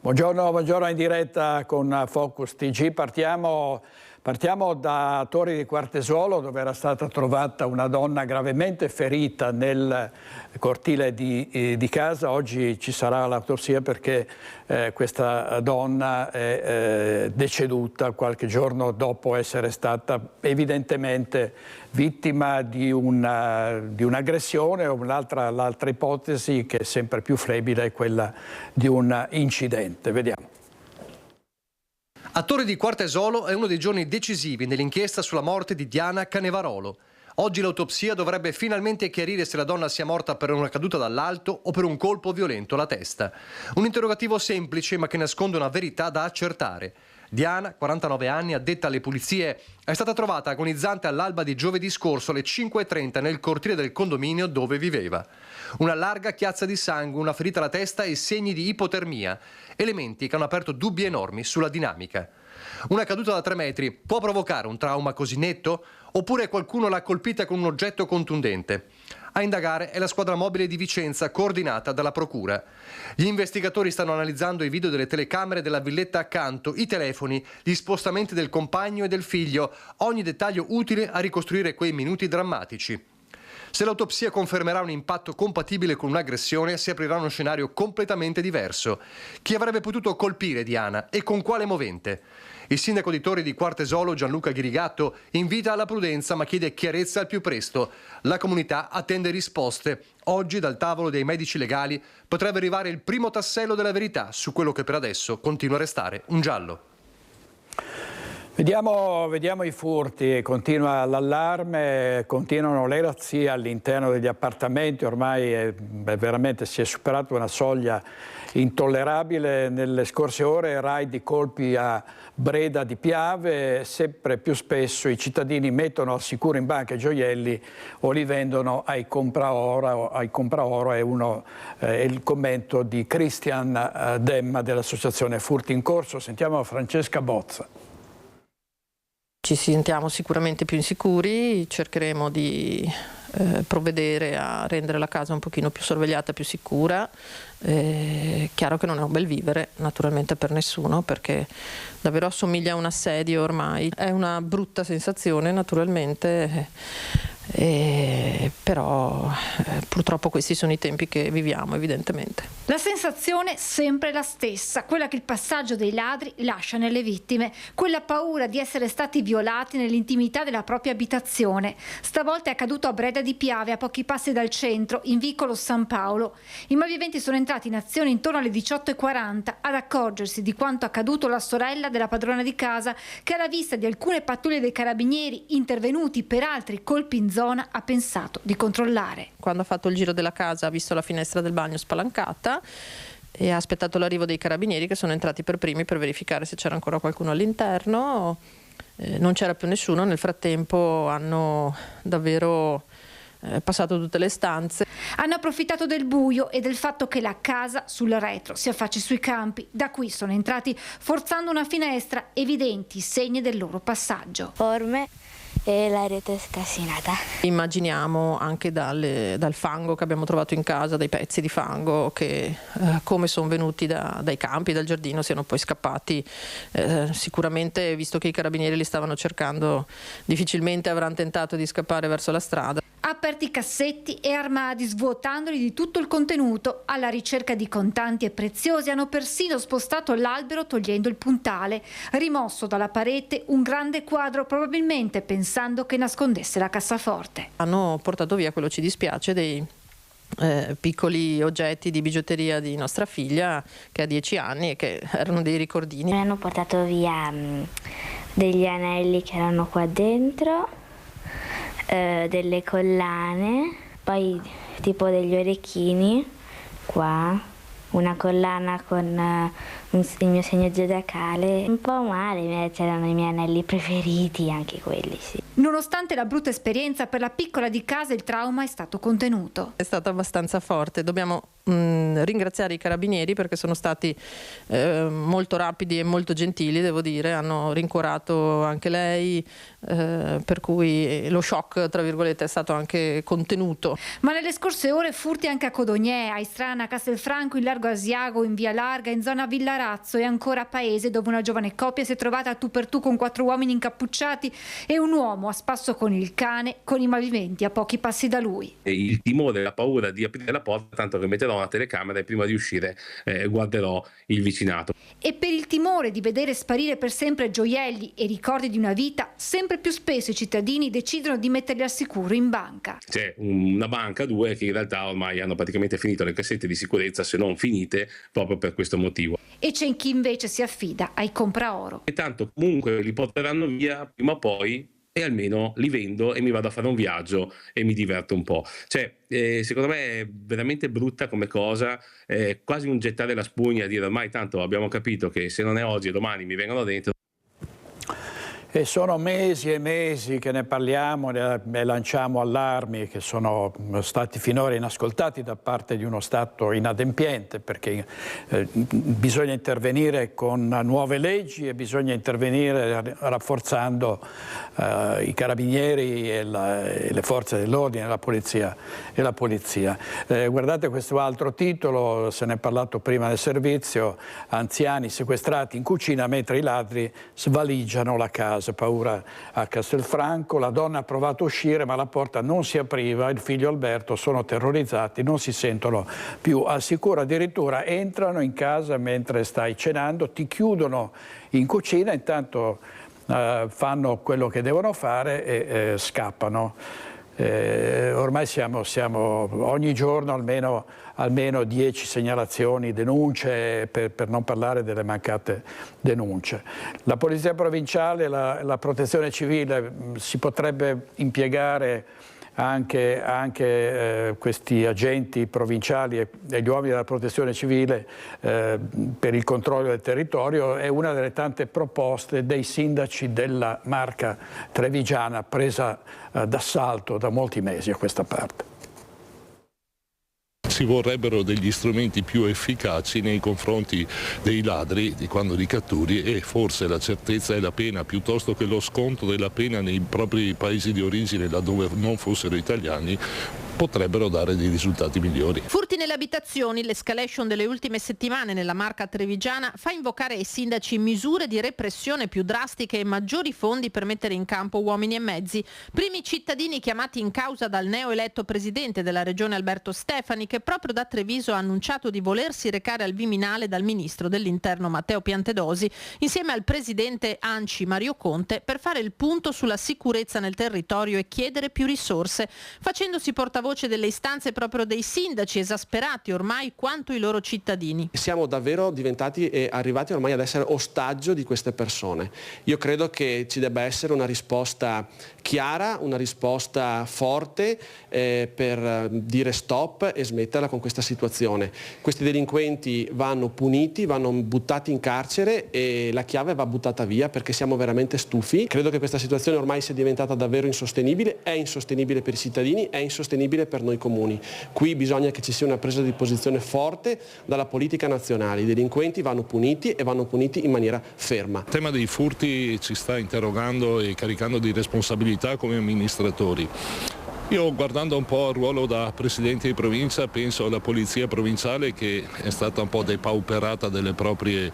Buongiorno in diretta con Focus TG. Partiamo da Torri di Quartesuolo, dove era stata trovata una donna gravemente ferita nel cortile di casa. Oggi ci sarà l'autopsia perché questa donna è deceduta qualche giorno dopo essere stata evidentemente vittima di un'aggressione, o l'altra ipotesi, che è sempre più flebile, è quella di un incidente. Vediamo. A Torri di Quartesuolo è uno dei giorni decisivi nell'inchiesta sulla morte di Diana Canevarolo. Oggi l'autopsia dovrebbe finalmente chiarire se la donna sia morta per una caduta dall'alto o per un colpo violento alla testa. Un interrogativo semplice ma che nasconde una verità da accertare. Diana, 49 anni, addetta alle pulizie, è stata trovata agonizzante all'alba di giovedì scorso alle 5:30 nel cortile del condominio dove viveva. Una larga chiazza di sangue, una ferita alla testa e segni di ipotermia, elementi che hanno aperto dubbi enormi sulla dinamica. Una caduta da 3 metri può provocare un trauma così netto? Oppure qualcuno l'ha colpita con un oggetto contundente? A indagare è la squadra mobile di Vicenza, coordinata dalla Procura. Gli investigatori stanno analizzando i video delle telecamere della villetta accanto, i telefoni, gli spostamenti del compagno e del figlio, ogni dettaglio utile a ricostruire quei minuti drammatici. Se l'autopsia confermerà un impatto compatibile con un'aggressione, si aprirà uno scenario completamente diverso. Chi avrebbe potuto colpire Diana e con quale movente? Il sindaco di Torri di Quartesuolo, Gianluca Ghirigatto, invita alla prudenza ma chiede chiarezza al più presto. La comunità attende risposte. Oggi, dal tavolo dei medici legali, potrebbe arrivare il primo tassello della verità su quello che per adesso continua a restare un giallo. Vediamo i furti, continua l'allarme, continuano le razzie all'interno degli appartamenti. Ormai veramente si è superata una soglia intollerabile. Nelle scorse ore raid di colpi a Breda di Piave. Sempre più spesso i cittadini mettono al sicuro in banca i gioielli o li vendono ai compraoro. È il commento di Cristian Demma dell'associazione Furti in Corso. Sentiamo Francesca Bozza. Ci sentiamo sicuramente più insicuri, cercheremo di provvedere a rendere la casa un pochino più sorvegliata, più sicura. Chiaro che non è un bel vivere, naturalmente, per nessuno, perché davvero assomiglia a un assedio ormai. È una brutta sensazione, naturalmente, però purtroppo questi sono i tempi che viviamo, evidentemente. La sensazione sempre la stessa, quella che il passaggio dei ladri lascia nelle vittime, quella paura di essere stati violati nell'intimità della propria abitazione. Stavolta è accaduto a Breda di Piave, a pochi passi dal centro, in vicolo San Paolo. I malviventi sono entrati in azione intorno alle 18:40 ad accorgersi di quanto accaduto la sorella della padrona di casa, che alla vista di alcune pattuglie dei carabinieri intervenuti per altri colpi in zona ha pensato di controllare. Quando ha fatto il giro della casa ha visto la finestra del bagno spalancata e ha aspettato l'arrivo dei carabinieri, che sono entrati per primi per verificare se c'era ancora qualcuno all'interno. Non c'era più nessuno. Nel frattempo hanno davvero passato tutte le stanze. Hanno approfittato del buio e del fatto che la casa sul retro si affacci sui campi. Da qui sono entrati forzando una finestra, evidenti segni del loro passaggio. Forme e la rete è scassinata. Immaginiamo anche dal fango che abbiamo trovato in casa, dai pezzi di fango che come sono venuti dai campi, dal giardino, siano poi scappati. Sicuramente, visto che i carabinieri li stavano cercando, difficilmente avranno tentato di scappare verso la strada. Aperti cassetti e armadi, svuotandoli di tutto il contenuto. Alla ricerca di contanti e preziosi hanno persino spostato l'albero togliendo il puntale. Rimosso dalla parete un grande quadro, probabilmente pensando che nascondesse la cassaforte. Hanno portato via, quello ci dispiace, dei piccoli oggetti di bigiotteria di nostra figlia, che ha 10 anni e che erano dei ricordini. Hanno portato via degli anelli che erano qua dentro, delle collane, poi tipo degli orecchini qua, una collana con il mio segno zodiacale. Un po' male, c'erano i miei anelli preferiti, anche quelli, sì. Nonostante la brutta esperienza, per la piccola di casa il trauma è stato contenuto. È stato abbastanza forte, dobbiamo ringraziare i carabinieri perché sono stati molto rapidi e molto gentili, devo dire, hanno rincuorato anche lei, per cui lo shock, tra virgolette, è stato anche contenuto. Ma nelle scorse ore furti anche a Codognè, a Istrana, a Castelfranco, in Largo Asiago, in Via Larga, in zona Villarazzo e ancora a Paese, dove una giovane coppia si è trovata a tu per tu con 4 uomini incappucciati e un uomo a spasso con il cane, con i movimenti a pochi passi da lui. Il timore, la paura di aprire la porta, tanto che metterò una telecamera e prima di uscire guarderò il vicinato. E per il timore di vedere sparire per sempre gioielli e ricordi di una vita, sempre più spesso i cittadini decidono di metterli al sicuro in banca. C'è una banca, 2, che in realtà ormai hanno praticamente finito le cassette di sicurezza, se non finite, proprio per questo motivo. E c'è chi invece si affida ai compraoro. E tanto comunque li porteranno via prima o poi, e almeno li vendo e mi vado a fare un viaggio e mi diverto un po'. Cioè, secondo me è veramente brutta come cosa, quasi un gettare la spugna e dire ormai tanto abbiamo capito che se non è oggi domani mi vengono dentro. E sono mesi e mesi che ne parliamo e lanciamo allarmi che sono stati finora inascoltati da parte di uno Stato inadempiente, perché bisogna intervenire con nuove leggi e bisogna intervenire rafforzando i carabinieri e le forze dell'ordine e la polizia. Guardate questo altro titolo, se ne è parlato prima del servizio: anziani sequestrati in cucina mentre i ladri svaligiano la casa. Paura a Castelfranco, la donna ha provato a uscire ma la porta non si apriva, il figlio Alberto sono terrorizzati, non si sentono più al sicuro, addirittura entrano in casa mentre stai cenando, ti chiudono in cucina, intanto fanno quello che devono fare e scappano. Ormai siamo ogni giorno almeno 10 segnalazioni, denunce, per non parlare delle mancate denunce. La Polizia Provinciale, la Protezione Civile, si potrebbe impiegare anche questi agenti provinciali e gli uomini della Protezione Civile per il controllo del territorio. È una delle tante proposte dei sindaci della Marca trevigiana presa d'assalto da molti mesi a questa parte. Ci vorrebbero degli strumenti più efficaci nei confronti dei ladri quando li catturi, e forse la certezza e la pena piuttosto che lo sconto della pena nei propri paesi di origine, laddove non fossero italiani, potrebbero dare dei risultati migliori. Furti nelle abitazioni, l'escalation delle ultime settimane nella Marca trevigiana fa invocare ai sindaci misure di repressione più drastiche e maggiori fondi per mettere in campo uomini e mezzi. Primi cittadini chiamati in causa dal neoeletto presidente della regione Alberto Stefani, che proprio da Treviso ha annunciato di volersi recare al Viminale dal ministro dell'Interno Matteo Piantedosi insieme al presidente ANCI Mario Conte per fare il punto sulla sicurezza nel territorio e chiedere più risorse, facendosi portavoce delle istanze proprio dei sindaci, esasperati ormai quanto i loro cittadini. Siamo davvero diventati e arrivati ormai ad essere ostaggio di queste persone. Io credo che ci debba essere una risposta chiara, una risposta forte per dire stop e smetterla con questa situazione. Questi delinquenti vanno puniti, vanno buttati in carcere e la chiave va buttata via, perché siamo veramente stufi. Credo che questa situazione ormai sia diventata davvero insostenibile, è insostenibile per i cittadini, è insostenibile per noi comuni. Qui bisogna che ci sia una presa di posizione forte dalla politica nazionale. I delinquenti vanno puniti e vanno puniti in maniera ferma. Il tema dei furti ci sta interrogando e caricando di responsabilità come amministratori. Io, guardando un po' il ruolo da presidente di provincia, penso alla polizia provinciale che è stata un po' depauperata delle proprie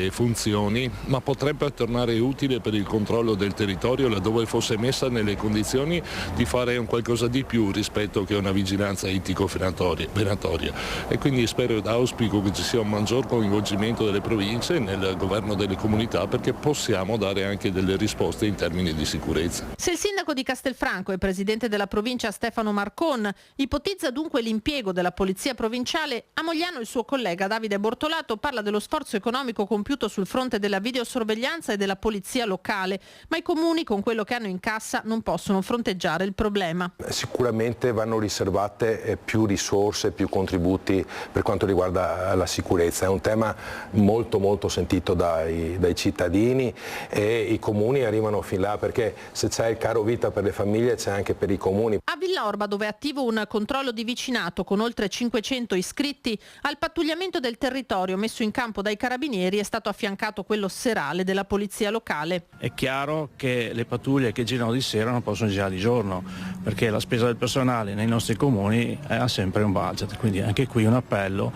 funzioni, ma potrebbe tornare utile per il controllo del territorio laddove fosse messa nelle condizioni di fare un qualcosa di più rispetto che una vigilanza ittico-venatoria. E quindi spero ed auspico che ci sia un maggior coinvolgimento delle province nel governo delle comunità, perché possiamo dare anche delle risposte in termini di sicurezza. Se il sindaco di Castelfranco e presidente della provincia provincia Stefano Marcon ipotizza dunque l'impiego della polizia provinciale. A Mogliano il suo collega Davide Bortolato parla dello sforzo economico compiuto sul fronte della videosorveglianza e della polizia locale, ma i comuni con quello che hanno in cassa non possono fronteggiare il problema. Sicuramente vanno riservate più risorse, più contributi per quanto riguarda la sicurezza. È un tema molto sentito dai cittadini e i comuni arrivano fin là, perché se c'è il caro vita per le famiglie c'è anche per i comuni. A Villorba, dove è attivo un controllo di vicinato con oltre 500 iscritti, al pattugliamento del territorio messo in campo dai carabinieri è stato affiancato quello serale della polizia locale. È chiaro che le pattuglie che girano di sera non possono girare di giorno, perché la spesa del personale nei nostri comuni ha sempre un budget, quindi anche qui un appello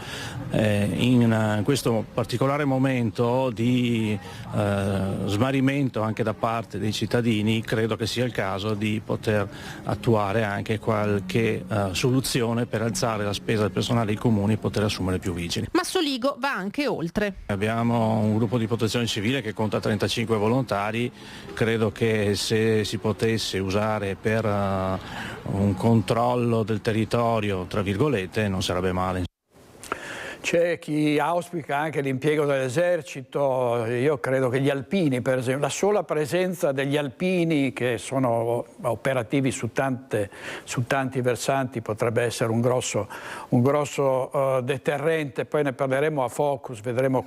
in questo particolare momento di smarrimento anche da parte dei cittadini. Credo che sia il caso di poter attuare anche qualche soluzione per alzare la spesa del personale dei comuni e poter assumere più vigili. Ma Soligo va anche oltre. Abbiamo un gruppo di protezione civile che conta 35 volontari, credo che se si potesse usare per un controllo del territorio, tra virgolette, non sarebbe male. C'è chi auspica anche l'impiego dell'esercito. Io credo che gli alpini, per esempio, la sola presenza degli alpini che sono operativi su tanti versanti potrebbe essere un grosso deterrente. Poi ne parleremo a Focus, vedremo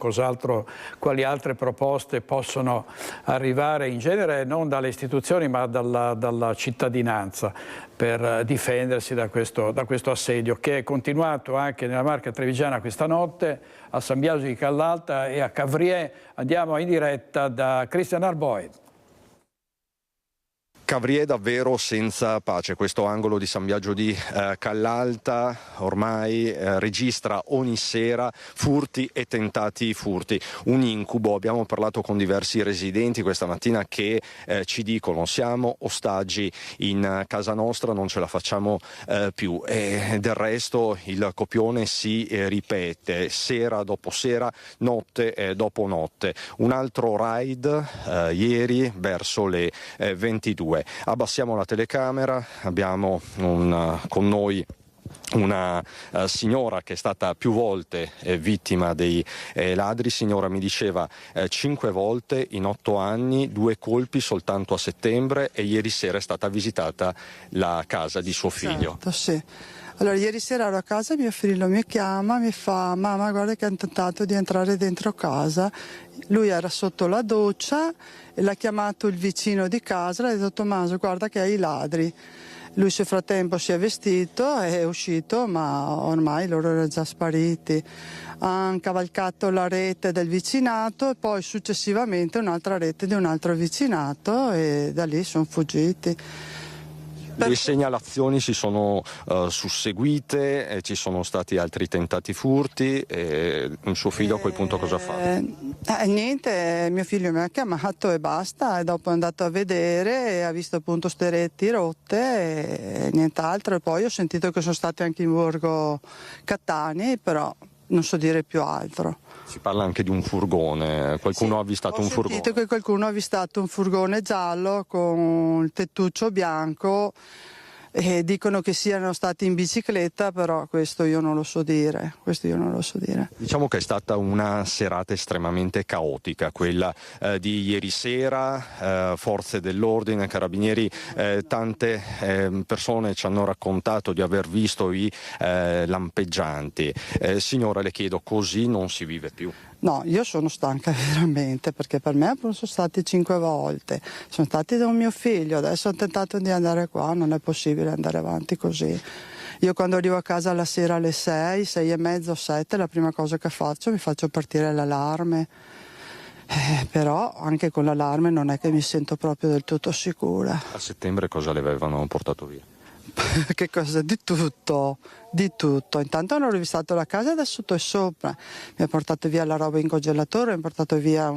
quali altre proposte possono arrivare, in genere non dalle istituzioni ma dalla cittadinanza, per difendersi da questo assedio che è continuato anche nella Marca Trevigiana questa notte, a San Biagio di Callalta e a Cavrier. Andiamo in diretta da Christian Arboid. Cavrier davvero senza pace. Questo angolo di San Biagio di Callalta ormai registra ogni sera furti e tentati furti. Un incubo. Abbiamo parlato con diversi residenti questa mattina che ci dicono: siamo ostaggi in casa nostra, non ce la facciamo più. E del resto il copione si ripete sera dopo sera, notte dopo notte. Un altro raid ieri verso le 22. Abbassiamo la telecamera, abbiamo con noi una signora che è stata più volte vittima dei ladri. Signora mi diceva 5 volte in 8 anni, 2 colpi soltanto a settembre, e ieri sera è stata visitata la casa di suo figlio. Certo, sì. Allora, ieri sera ero a casa, mio figlio mi chiama, mi fa: mamma, guarda che hanno tentato di entrare dentro casa. Lui era sotto la doccia e l'ha chiamato il vicino di casa, l'ha detto: Tommaso, guarda che hai i ladri. Lui nel frattempo si è vestito, è uscito, ma ormai loro erano già spariti. Hanno cavalcato la rete del vicinato e poi successivamente un'altra rete di un altro vicinato e da lì sono fuggiti. Le segnalazioni si sono susseguite, ci sono stati altri tentati furti, e suo figlio a quel punto cosa fa? Niente, mio figlio mi ha chiamato e basta, e dopo è andato a vedere e ha visto appunto ste reti rotte e nient'altro. E poi ho sentito che sono stati anche in Borgo Catania, però non so dire più altro. Si parla anche di un furgone, qualcuno ha avvistato un furgone? Ho sentito che qualcuno ha avvistato un furgone giallo con il tettuccio bianco e dicono che siano stati in bicicletta, però questo io non lo so dire. Diciamo che è stata una serata estremamente caotica, quella di ieri sera. Forze dell'ordine, carabinieri, tante persone ci hanno raccontato di aver visto i lampeggianti. Signora, le chiedo, così non si vive più? No, io sono stanca veramente, perché per me sono stati 5 volte, sono stati da un mio figlio, adesso ho tentato di andare qua, non è possibile andare avanti così. Io quando arrivo a casa la sera alle 6, 6 e mezzo, 7, la prima cosa che faccio, mi faccio partire l'allarme, però anche con l'allarme non è che mi sento proprio del tutto sicura. A settembre cosa le avevano portato via? Che cosa? Di tutto. Intanto hanno rivistato la casa da sotto e sopra, mi ha portato via la roba in congelatore, mi ha portato via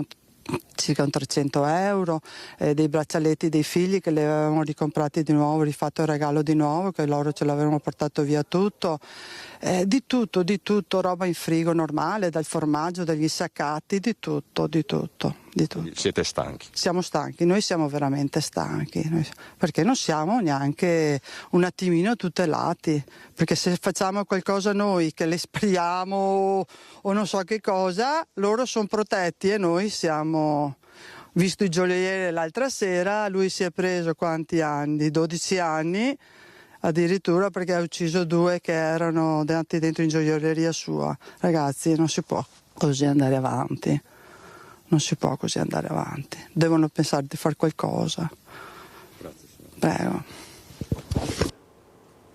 circa 300 euro, dei braccialetti dei figli che li avevamo ricomprati di nuovo, rifatto il regalo di nuovo, che loro ce l'avevano portato via tutto. Di tutto, roba in frigo normale, dal formaggio, dagli insaccati, di tutto. di tutto. Siete stanchi? Siamo stanchi, noi siamo veramente stanchi, perché non siamo neanche un attimino tutelati, perché se facciamo qualcosa noi che le spariamo o non so che cosa, loro sono protetti e noi siamo... Visto il gioielliere l'altra sera, lui si è preso quanti anni? 12 anni addirittura, perché ha ucciso 2 che erano andati dentro in gioielleria sua. Ragazzi, non si può così andare avanti. Non si può così andare avanti. Devono pensare di fare qualcosa. Grazie, signora. Prego.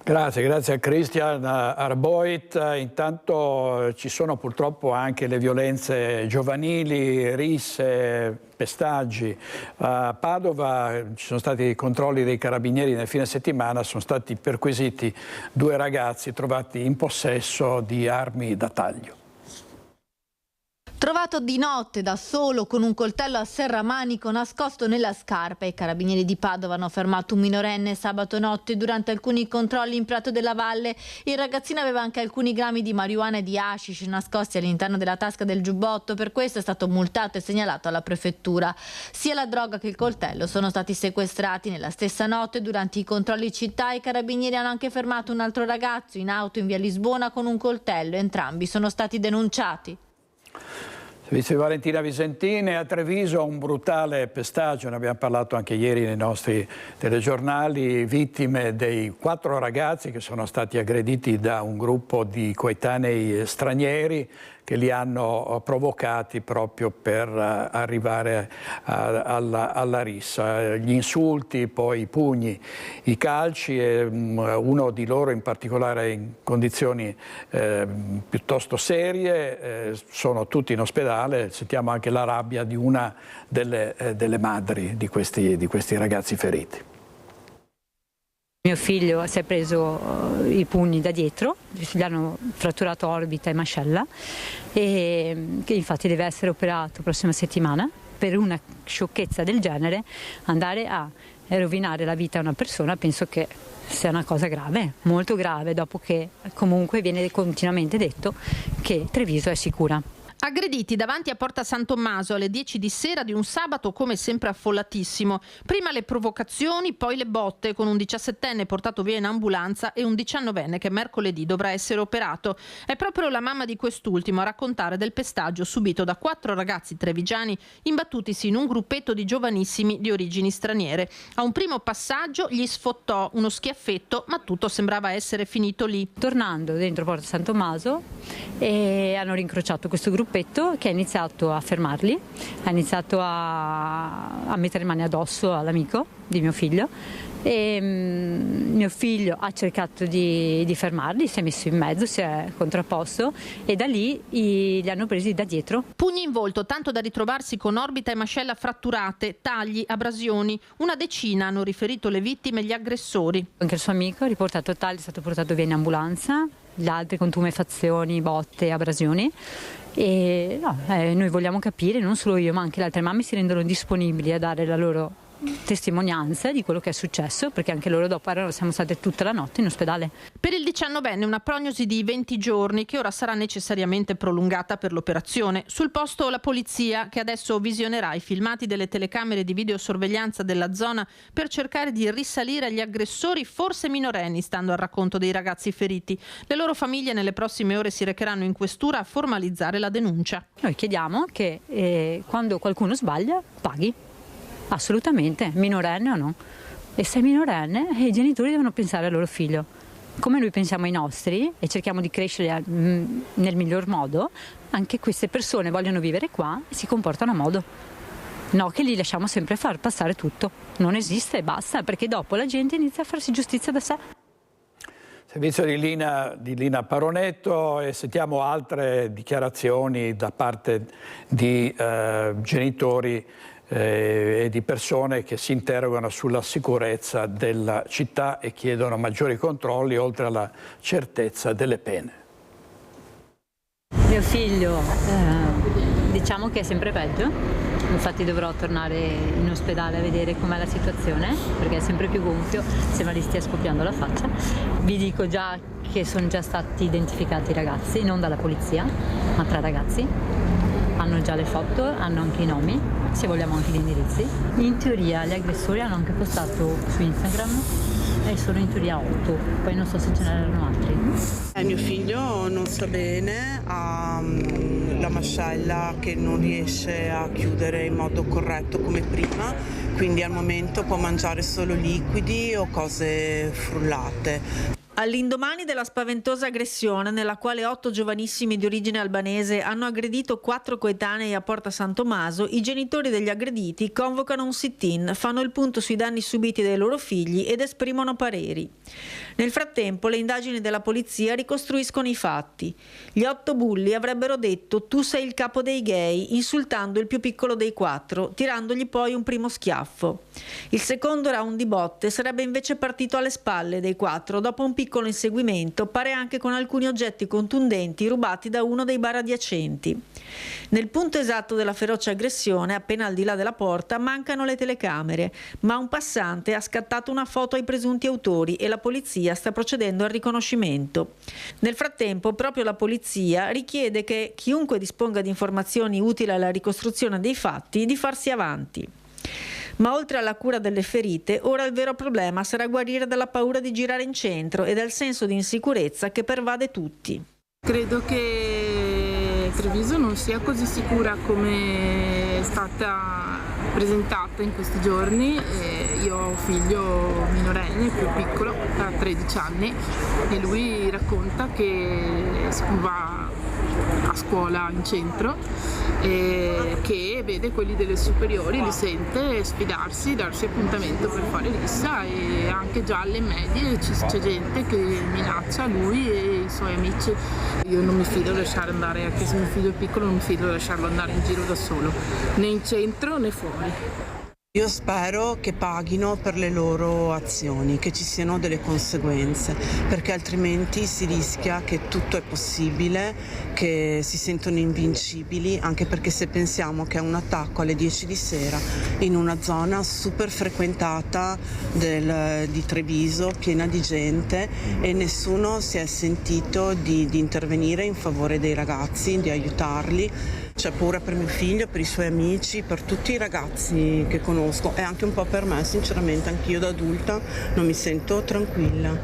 Grazie a Christian Arboit. Intanto ci sono purtroppo anche le violenze giovanili, risse, pestaggi. A Padova ci sono stati controlli dei carabinieri nel fine settimana, sono stati perquisiti 2 ragazzi trovati in possesso di armi da taglio. Trovato di notte da solo con un coltello a serramanico nascosto nella scarpa, i carabinieri di Padova hanno fermato un minorenne sabato notte durante alcuni controlli in Prato della Valle. Il ragazzino aveva anche alcuni grammi di marijuana e di hashish nascosti all'interno della tasca del giubbotto, per questo è stato multato e segnalato alla prefettura. Sia la droga che il coltello sono stati sequestrati nella stessa notte. Durante i controlli in città i carabinieri hanno anche fermato un altro ragazzo in auto in via Lisbona con un coltello, entrambi sono stati denunciati. Servizio di Valentina Visentini. A Treviso un brutale pestaggio, ne abbiamo parlato anche ieri nei nostri telegiornali, vittime dei 4 ragazzi che sono stati aggrediti da un gruppo di coetanei stranieri che li hanno provocati proprio per arrivare alla rissa. Gli insulti, poi i pugni, i calci, e uno di loro in particolare in condizioni piuttosto serie, sono tutti in ospedale. Sentiamo anche la rabbia di una delle madri di questi ragazzi feriti. Mio figlio si è preso i pugni da dietro, gli hanno fratturato orbita e mascella, e che infatti deve essere operato prossima settimana. Per una sciocchezza del genere andare a rovinare la vita a una persona penso che sia una cosa grave, molto grave, dopo che comunque viene continuamente detto che Treviso è sicura. Aggrediti davanti a Porta San Tommaso alle 10 di sera di un sabato come sempre affollatissimo. Prima le provocazioni, poi le botte, con un 17enne portato via in ambulanza e un 19enne che mercoledì dovrà essere operato. È proprio la mamma di quest'ultimo a raccontare del pestaggio subito da 4 ragazzi trevigiani imbattutisi in un gruppetto di giovanissimi di origini straniere. A un primo passaggio gli sfottò uno schiaffetto, ma tutto sembrava essere finito lì. Tornando dentro Porta San Tommaso hanno rincrociato questo gruppetto che ha iniziato a fermarli, ha iniziato a mettere mani addosso all'amico di mio figlio, e mio figlio ha cercato di fermarli, si è messo in mezzo, si è contrapposto e da lì li hanno presi da dietro. Pugni in volto, tanto da ritrovarsi con orbita e mascella fratturate, tagli, abrasioni. Una decina hanno riferito le vittime e gli aggressori. Anche il suo amico riportato tale è stato portato via in ambulanza, gli altri con tumefazioni, botte, abrasioni. E noi vogliamo capire, non solo io ma anche le altre mamme si rendono disponibili a dare la loro testimonianza di quello che è successo, perché anche loro dopo siamo state tutta la notte in ospedale. Per il 19enne una prognosi di 20 giorni che ora sarà necessariamente prolungata per l'operazione. Sul posto la polizia, che adesso visionerà i filmati delle telecamere di videosorveglianza della zona per cercare di risalire agli aggressori, forse minorenni, stando al racconto dei ragazzi feriti. Le loro famiglie nelle prossime ore si recheranno in questura a formalizzare la denuncia. Noi chiediamo che quando qualcuno sbaglia paghi. Assolutamente, minorenne o no. E se è minorenne, i genitori devono pensare al loro figlio. Come noi pensiamo ai nostri e cerchiamo di crescere nel miglior modo, anche queste persone vogliono vivere qua e si comportano a modo. No, che li lasciamo sempre far passare tutto. Non esiste e basta, perché dopo la gente inizia a farsi giustizia da sé. Servizio di Lina Paronetto, e sentiamo altre dichiarazioni da parte di genitori e di persone che si interrogano sulla sicurezza della città e chiedono maggiori controlli oltre alla certezza delle pene. Mio figlio diciamo che è sempre peggio, infatti dovrò tornare in ospedale a vedere com'è la situazione perché è sempre più gonfio, sembra gli stia scoppiando la faccia. Vi dico già che sono già stati identificati i ragazzi, non dalla polizia, ma 3 ragazzi. hanno già le foto, hanno anche i nomi, se vogliamo anche gli indirizzi. In teoria gli aggressori hanno anche postato su Instagram e sono in teoria 8, poi non so se ce n'erano altri. Mio figlio non sta bene, ha la mascella che non riesce a chiudere in modo corretto come prima, quindi al momento può mangiare solo liquidi o cose frullate. All'indomani della spaventosa aggressione nella quale 8 giovanissimi di origine albanese hanno aggredito 4 coetanei a Porta San Tommaso, i genitori degli aggrediti convocano un sit-in, fanno il punto sui danni subiti dai loro figli ed esprimono pareri. Nel frattempo le indagini della polizia ricostruiscono i fatti. Gli 8 bulli avrebbero detto "tu sei il capo dei gay", insultando il più piccolo dei 4, tirandogli poi un primo schiaffo. Il secondo round di botte sarebbe invece partito alle spalle dei 4 dopo un piccolo inseguimento, pare anche con alcuni oggetti contundenti rubati da uno dei bar adiacenti. Nel punto esatto della feroce aggressione, appena al di là della porta, mancano le telecamere, ma un passante ha scattato una foto ai presunti autori e la polizia sta procedendo al riconoscimento. Nel frattempo, proprio la polizia richiede che chiunque disponga di informazioni utili alla ricostruzione dei fatti di farsi avanti. Ma oltre alla cura delle ferite, ora il vero problema sarà guarire dalla paura di girare in centro e dal senso di insicurezza che pervade tutti. Credo che Treviso non sia così sicura come è stata presentata in questi giorni. Io ho un figlio minorenne, più piccolo, ha 13 anni, e lui racconta che va a scuola in centro e che vede quelli delle superiori, li sente sfidarsi, darsi appuntamento per fare lissa, e anche già alle medie c'è gente che minaccia lui e i suoi amici. Io non mi fido di lasciare andare, anche se mio figlio è piccolo, non mi fido di lasciarlo andare in giro da solo, né in centro né fuori. Io spero che paghino per le loro azioni, che ci siano delle conseguenze, perché altrimenti si rischia che tutto è possibile, che si sentono invincibili, anche perché se pensiamo che è un attacco alle 10 di sera in una zona super frequentata di Treviso, piena di gente, e nessuno si è sentito di intervenire in favore dei ragazzi, di aiutarli. C'è paura per mio figlio, per i suoi amici, per tutti i ragazzi che conosco, e anche un po' per me, sinceramente, anch'io da adulta non mi sento tranquilla.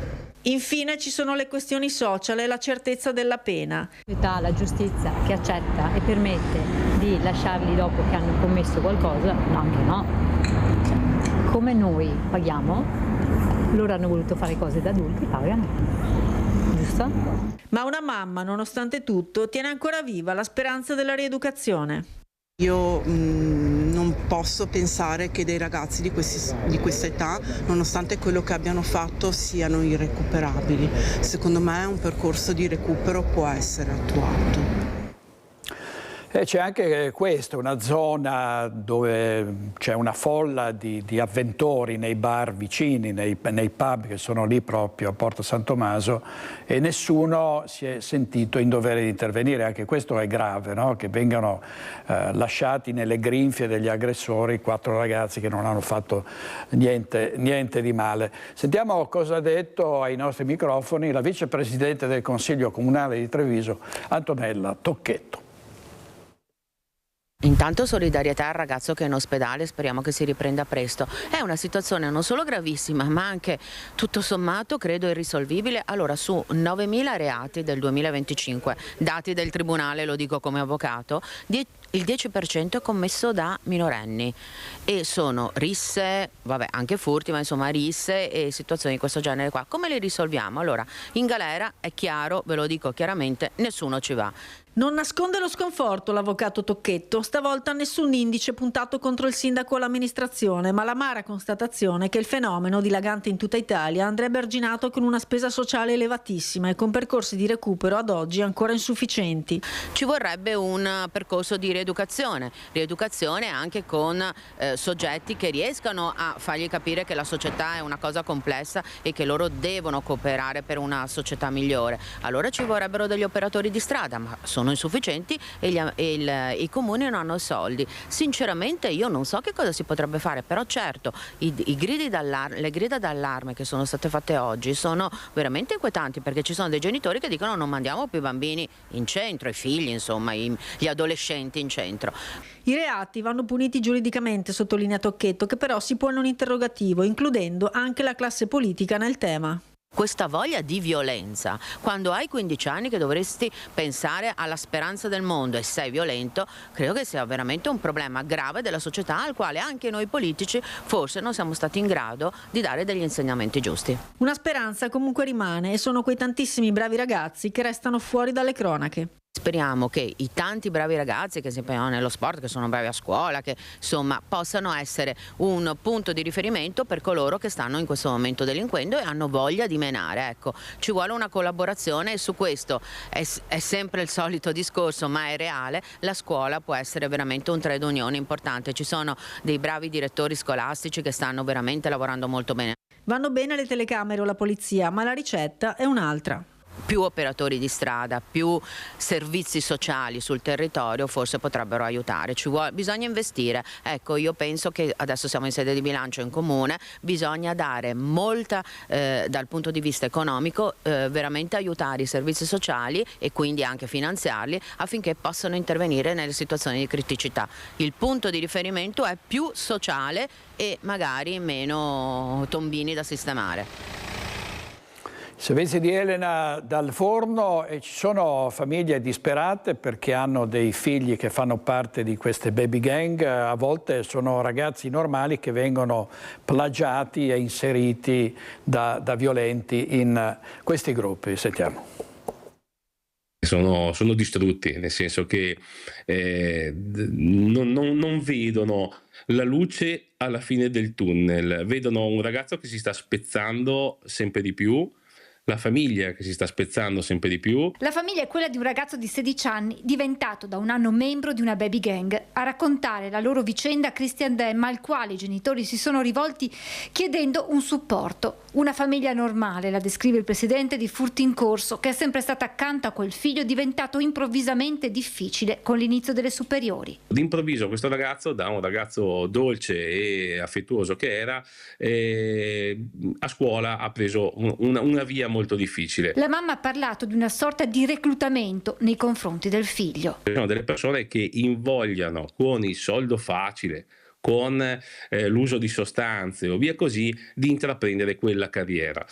Infine ci sono le questioni social e la certezza della pena. La giustizia che accetta e permette di lasciarli dopo che hanno commesso qualcosa, no, anche no. Come noi paghiamo, loro hanno voluto fare cose da adulti, pagano. Giusto? Ma una mamma, nonostante tutto, tiene ancora viva la speranza della rieducazione. Io non posso pensare che dei ragazzi di questa età, nonostante quello che abbiano fatto, siano irrecuperabili. Secondo me un percorso di recupero può essere attuato. E c'è anche questo, una zona dove c'è una folla di avventori nei bar vicini, nei pub che sono lì proprio a Porta San Tommaso, e nessuno si è sentito in dovere di intervenire. Anche questo è grave, no? Che vengano lasciati nelle grinfie degli aggressori 4 ragazzi che non hanno fatto niente di male. Sentiamo cosa ha detto ai nostri microfoni la vicepresidente del Consiglio Comunale di Treviso, Antonella Tocchetto. Intanto solidarietà al ragazzo che è in ospedale, speriamo che si riprenda presto. È una situazione non solo gravissima, ma anche tutto sommato credo irrisolvibile. Allora, su 9.000 reati del 2025, dati del Tribunale, lo dico come avvocato, il 10% è commesso da minorenni, e sono risse, vabbè, anche furti, ma insomma risse e situazioni di questo genere qua. Come le risolviamo? Allora, in galera è chiaro, ve lo dico chiaramente, nessuno ci va. Non nasconde lo sconforto l'avvocato Tocchetto, stavolta nessun indice puntato contro il sindaco o l'amministrazione, ma l'amara constatazione che il fenomeno, dilagante in tutta Italia, andrebbe arginato con una spesa sociale elevatissima e con percorsi di recupero ad oggi ancora insufficienti. Ci vorrebbe un percorso di rieducazione anche con soggetti che riescano a fargli capire che la società è una cosa complessa e che loro devono cooperare per una società migliore. Allora ci vorrebbero degli operatori di strada, ma sono sono insufficienti e i comuni non hanno soldi. Sinceramente io non so che cosa si potrebbe fare, però certo le grida d'allarme che sono state fatte oggi sono veramente inquietanti, perché ci sono dei genitori che dicono non mandiamo più i bambini in centro, i figli insomma, gli adolescenti in centro. I reati vanno puniti giuridicamente, sottolinea Tocchetto, che però si pone un interrogativo, includendo anche la classe politica nel tema. Questa voglia di violenza, quando hai 15 anni che dovresti pensare alla speranza del mondo e sei violento, credo che sia veramente un problema grave della società al quale anche noi politici forse non siamo stati in grado di dare degli insegnamenti giusti. Una speranza comunque rimane e sono quei tantissimi bravi ragazzi che restano fuori dalle cronache. Speriamo che i tanti bravi ragazzi che si impegnano nello sport, che sono bravi a scuola, che insomma possano essere un punto di riferimento per coloro che stanno in questo momento delinquendo e hanno voglia di menare. Ecco, ci vuole una collaborazione e su questo è sempre il solito discorso, ma è reale. La scuola può essere veramente un trade union importante. Ci sono dei bravi direttori scolastici che stanno veramente lavorando molto bene. Vanno bene le telecamere o la polizia, ma la ricetta è un'altra. Più operatori di strada, più servizi sociali sul territorio forse potrebbero aiutare. Bisogna investire. Ecco, io penso che adesso siamo in sede di bilancio in comune, bisogna dare molta, dal punto di vista economico, veramente aiutare i servizi sociali e quindi anche finanziarli affinché possano intervenire nelle situazioni di criticità. Il punto di riferimento è più sociale e magari meno tombini da sistemare. Servizi di Elena dal Forno, e ci sono famiglie disperate perché hanno dei figli che fanno parte di queste baby gang. A volte sono ragazzi normali che vengono plagiati e inseriti da violenti in questi gruppi. Sentiamo. Sono distrutti, nel senso che non vedono la luce alla fine del tunnel, vedono un ragazzo che si sta spezzando sempre di più, la famiglia che si sta spezzando sempre di più. La famiglia è quella di un ragazzo di 16 anni, diventato da un anno membro di una baby gang. A raccontare la loro vicenda Christian Demma, al quale i genitori si sono rivolti chiedendo un supporto. Una famiglia normale, la descrive il presidente di Furti in Corso, che è sempre stata accanto a quel figlio diventato improvvisamente difficile con l'inizio delle superiori. D'improvviso questo ragazzo, da un ragazzo dolce e affettuoso che era, a scuola ha preso una via molto difficile. La mamma ha parlato di una sorta di reclutamento nei confronti del figlio. Ci sono delle persone che invogliano con il soldo facile, con l'uso di sostanze o via così, di intraprendere quella carriera.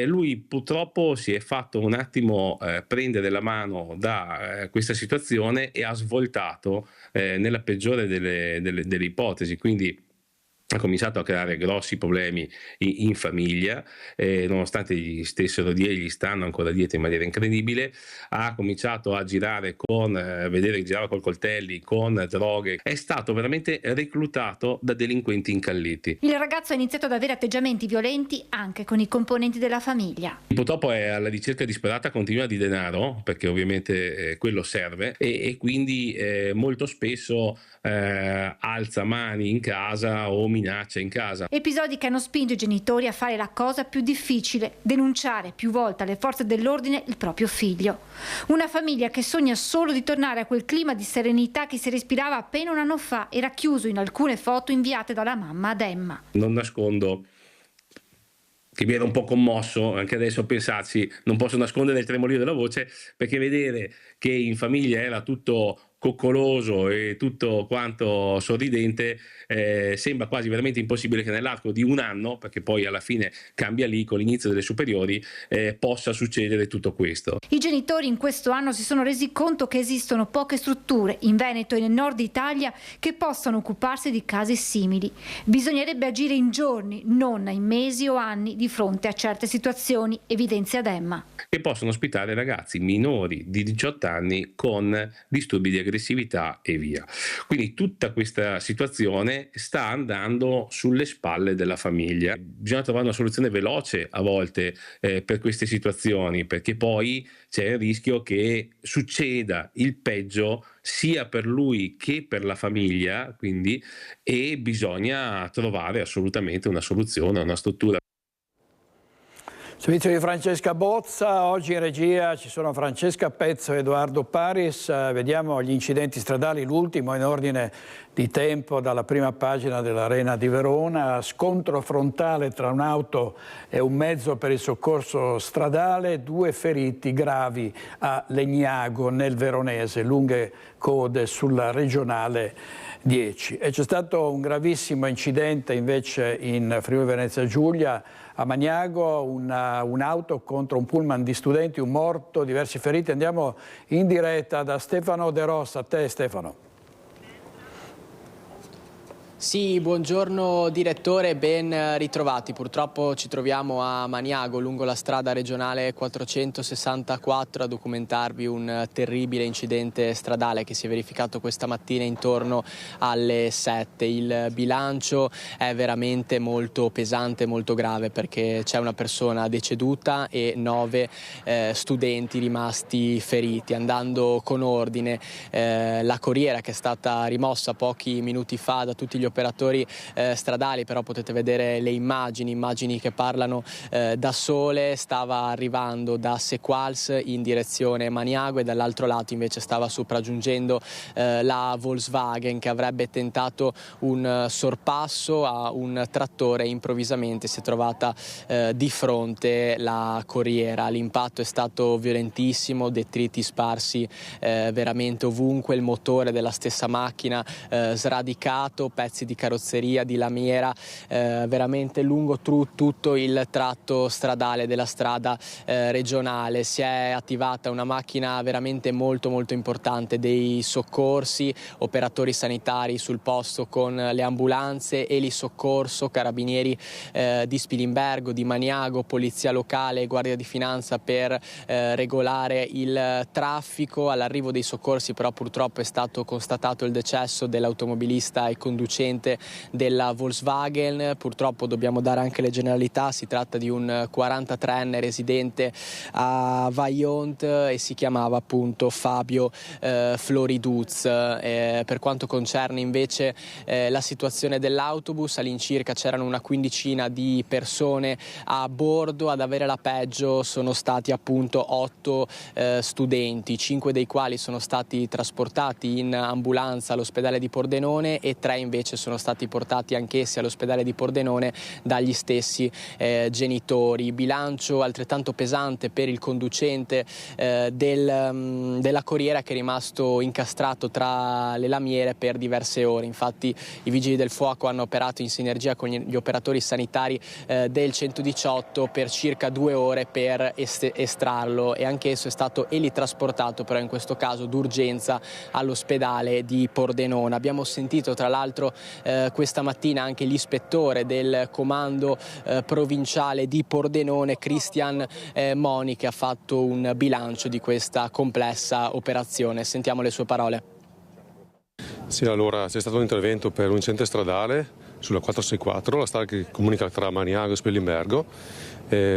Lui purtroppo si è fatto un attimo prendere la mano da questa situazione e ha svoltato nella peggiore delle ipotesi, quindi ha cominciato a creare grossi problemi in famiglia, nonostante gli stanno ancora dietro in maniera incredibile. Ha cominciato a girare girava con coltelli, con droghe. È stato veramente reclutato da delinquenti incalliti. Il ragazzo ha iniziato ad avere atteggiamenti violenti anche con i componenti della famiglia. Purtroppo è alla ricerca disperata continua di denaro, perché ovviamente quello serve, e quindi molto spesso alza mani in casa o minaccia in casa. Episodi che hanno spinto i genitori a fare la cosa più difficile, denunciare più volte alle forze dell'ordine il proprio figlio. Una famiglia che sogna solo di tornare a quel clima di serenità che si respirava appena un anno fa e racchiuso in alcune foto inviate dalla mamma ad Emma. Non nascondo che mi era un po' commosso, anche adesso a pensarci, non posso nascondere il tremolio della voce, perché vedere che in famiglia era tutto coccoloso e tutto quanto sorridente, sembra quasi veramente impossibile che nell'arco di un anno, perché poi alla fine cambia lì con l'inizio delle superiori, possa succedere tutto questo. I genitori in questo anno si sono resi conto che esistono poche strutture in Veneto e nel nord Italia che possano occuparsi di casi simili. Bisognerebbe agire in giorni, non in mesi o anni, di fronte a certe situazioni, evidenzia Demma. Che possono ospitare ragazzi minori di 18 anni con disturbi di aggressività e via. Quindi tutta questa situazione sta andando sulle spalle della famiglia. Bisogna trovare una soluzione veloce a volte per queste situazioni, perché poi c'è il rischio che succeda il peggio sia per lui che per la famiglia, quindi, e bisogna trovare assolutamente una soluzione, una struttura. Servizio di Francesca Bozza, oggi in regia ci sono Francesca Pezzo e Edoardo Paris. Vediamo gli incidenti stradali, l'ultimo in ordine di tempo dalla prima pagina dell'Arena di Verona. Scontro frontale tra un'auto e un mezzo per il soccorso stradale, 2 feriti gravi a Legnago nel Veronese, lunghe code sulla regionale 10. E c'è stato un gravissimo incidente invece in Friuli Venezia Giulia, a Magnago, un'auto contro un pullman di studenti, un morto, diversi feriti. Andiamo in diretta da Stefano De Rossa. A te Stefano. Sì, buongiorno direttore, ben ritrovati. Purtroppo ci troviamo a Magnago, lungo la strada regionale 464, a documentarvi un terribile incidente stradale che si è verificato questa mattina intorno alle 7. Il bilancio è veramente molto pesante, molto grave, perché c'è una persona deceduta e 9 studenti rimasti feriti. Andando con ordine, la corriera che è stata rimossa pochi minuti fa da tutti gli operatori stradali, però potete vedere le immagini che parlano da sole, stava arrivando da Sequals in direzione Magnago e dall'altro lato invece stava sopraggiungendo la Volkswagen che avrebbe tentato un sorpasso a un trattore e improvvisamente si è trovata di fronte la corriera. L'impatto è stato violentissimo, detriti sparsi veramente ovunque, il motore della stessa macchina sradicato, pezzi di carrozzeria, di lamiera, veramente lungo tutto il tratto stradale della strada regionale. Si è attivata una macchina veramente molto importante, dei soccorsi, operatori sanitari sul posto con le ambulanze, elisoccorso, carabinieri di Spilimbergo, di Magnago, polizia locale, guardia di finanza per regolare il traffico. All'arrivo dei soccorsi però purtroppo è stato constatato il decesso dell'automobilista e conducente della Volkswagen. Purtroppo dobbiamo dare anche le generalità, si tratta di un 43enne residente a Vaillant e si chiamava appunto Fabio Floriduz. Per quanto concerne invece la situazione dell'autobus, all'incirca c'erano una quindicina di persone a bordo. Ad avere la peggio sono stati appunto 8 studenti, 5 dei quali sono stati trasportati in ambulanza all'ospedale di Pordenone e 3 invece sono stati portati anch'essi all'ospedale di Pordenone dagli stessi genitori. Bilancio altrettanto pesante per il conducente della corriera che è rimasto incastrato tra le lamiere per diverse ore. Infatti i vigili del fuoco hanno operato in sinergia con gli operatori sanitari del 118 per circa 2 ore per estrarlo e anch'esso è stato elitrasportato però in questo caso d'urgenza all'ospedale di Pordenone. Abbiamo sentito tra l'altro questa mattina anche l'ispettore del comando provinciale di Pordenone, Christian Moni, che ha fatto un bilancio di questa complessa operazione. Sentiamo le sue parole. Sì, allora c'è stato un intervento per un incidente stradale sulla 464, la strada che comunica tra Magnago e Spilimbergo.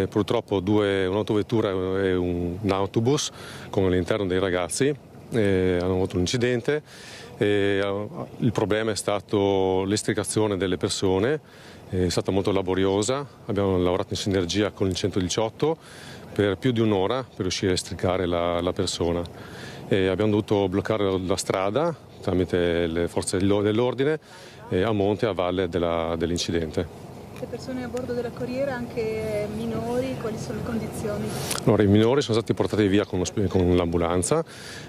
Purtroppo un'autovettura e un autobus con all'interno dei ragazzi hanno avuto un incidente. Il problema è stato l'estricazione delle persone, è stata molto laboriosa, abbiamo lavorato in sinergia con il 118 per più di un'ora per riuscire a estricare la persona. Abbiamo dovuto bloccare la strada tramite le forze dell'ordine a monte e a valle dell'incidente. Le persone a bordo della corriera, anche minori, quali sono le condizioni? Allora, i minori sono stati portati via con l'ambulanza,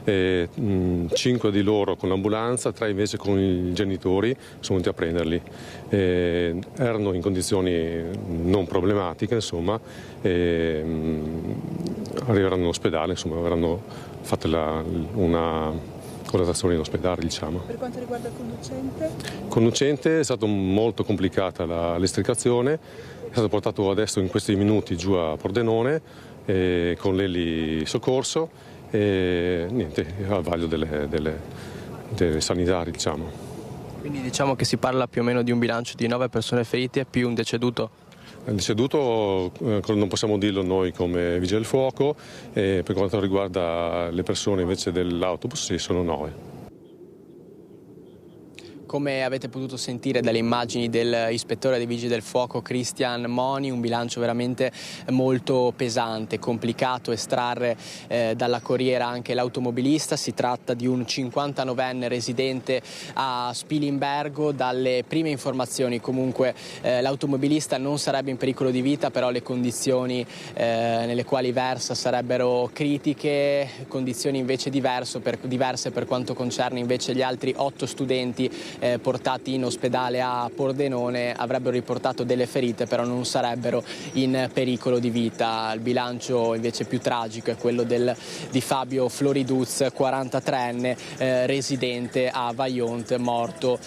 5 di loro con l'ambulanza, 3 invece con i genitori sono venuti a prenderli. Erano in condizioni non problematiche, insomma, arriveranno in ospedale, insomma, avranno fatto una colorazione in ospedale, diciamo. Per quanto riguarda il conducente? Il conducente è stata molto complicata l'estricazione, è stato portato adesso in questi minuti giù a Pordenone con l'elisoccorso e niente, al vaglio delle sanitari, diciamo. Quindi diciamo che si parla più o meno di un bilancio di 9 persone ferite più un deceduto? Il deceduto non possiamo dirlo noi come vigili del fuoco, per quanto riguarda le persone invece dell'autobus sì, sono 9. come avete potuto sentire dalle immagini dell'ispettore dei Vigili del Fuoco Christian Moni, un bilancio veramente molto pesante, complicato estrarre dalla corriera anche l'automobilista. Si tratta di un 59enne residente a Spilimbergo. Dalle prime informazioni comunque l'automobilista non sarebbe in pericolo di vita, però le condizioni nelle quali versa sarebbero critiche, condizioni invece diverse per quanto concerne invece gli altri 8 studenti portati in ospedale a Pordenone. Avrebbero riportato delle ferite, però non sarebbero in pericolo di vita. Il bilancio invece più tragico è quello di Fabio Floriduz, 43enne, residente a Vajont, morto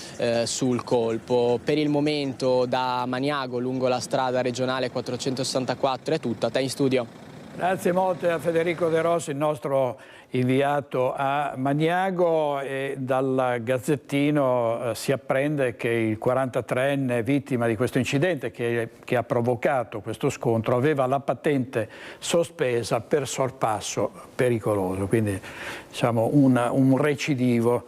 sul colpo. Per il momento da Maniago, lungo la strada regionale 464, è tutto. A te in studio. Grazie molto a Federico De Rossi, il nostro inviato a Maniago, e dal Gazzettino si apprende che il 43enne vittima di questo incidente che ha provocato questo scontro aveva la patente sospesa per sorpasso pericoloso, quindi diciamo un recidivo.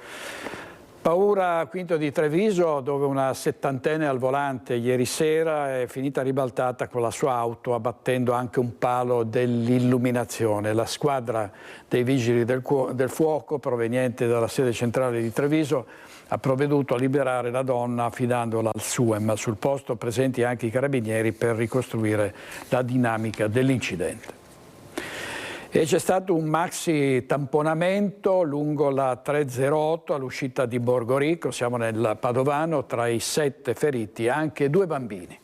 Paura a Quinto di Treviso, dove una 70enne al volante ieri sera è finita ribaltata con la sua auto, abbattendo anche un palo dell'illuminazione. La squadra dei Vigili del Fuoco, proveniente dalla sede centrale di Treviso, ha provveduto a liberare la donna affidandola al SUEM. Sul posto presenti anche i carabinieri per ricostruire la dinamica dell'incidente. E c'è stato un maxi tamponamento lungo la 308 all'uscita di Borgorico, siamo nel Padovano, tra i 7 feriti anche 2 bambini.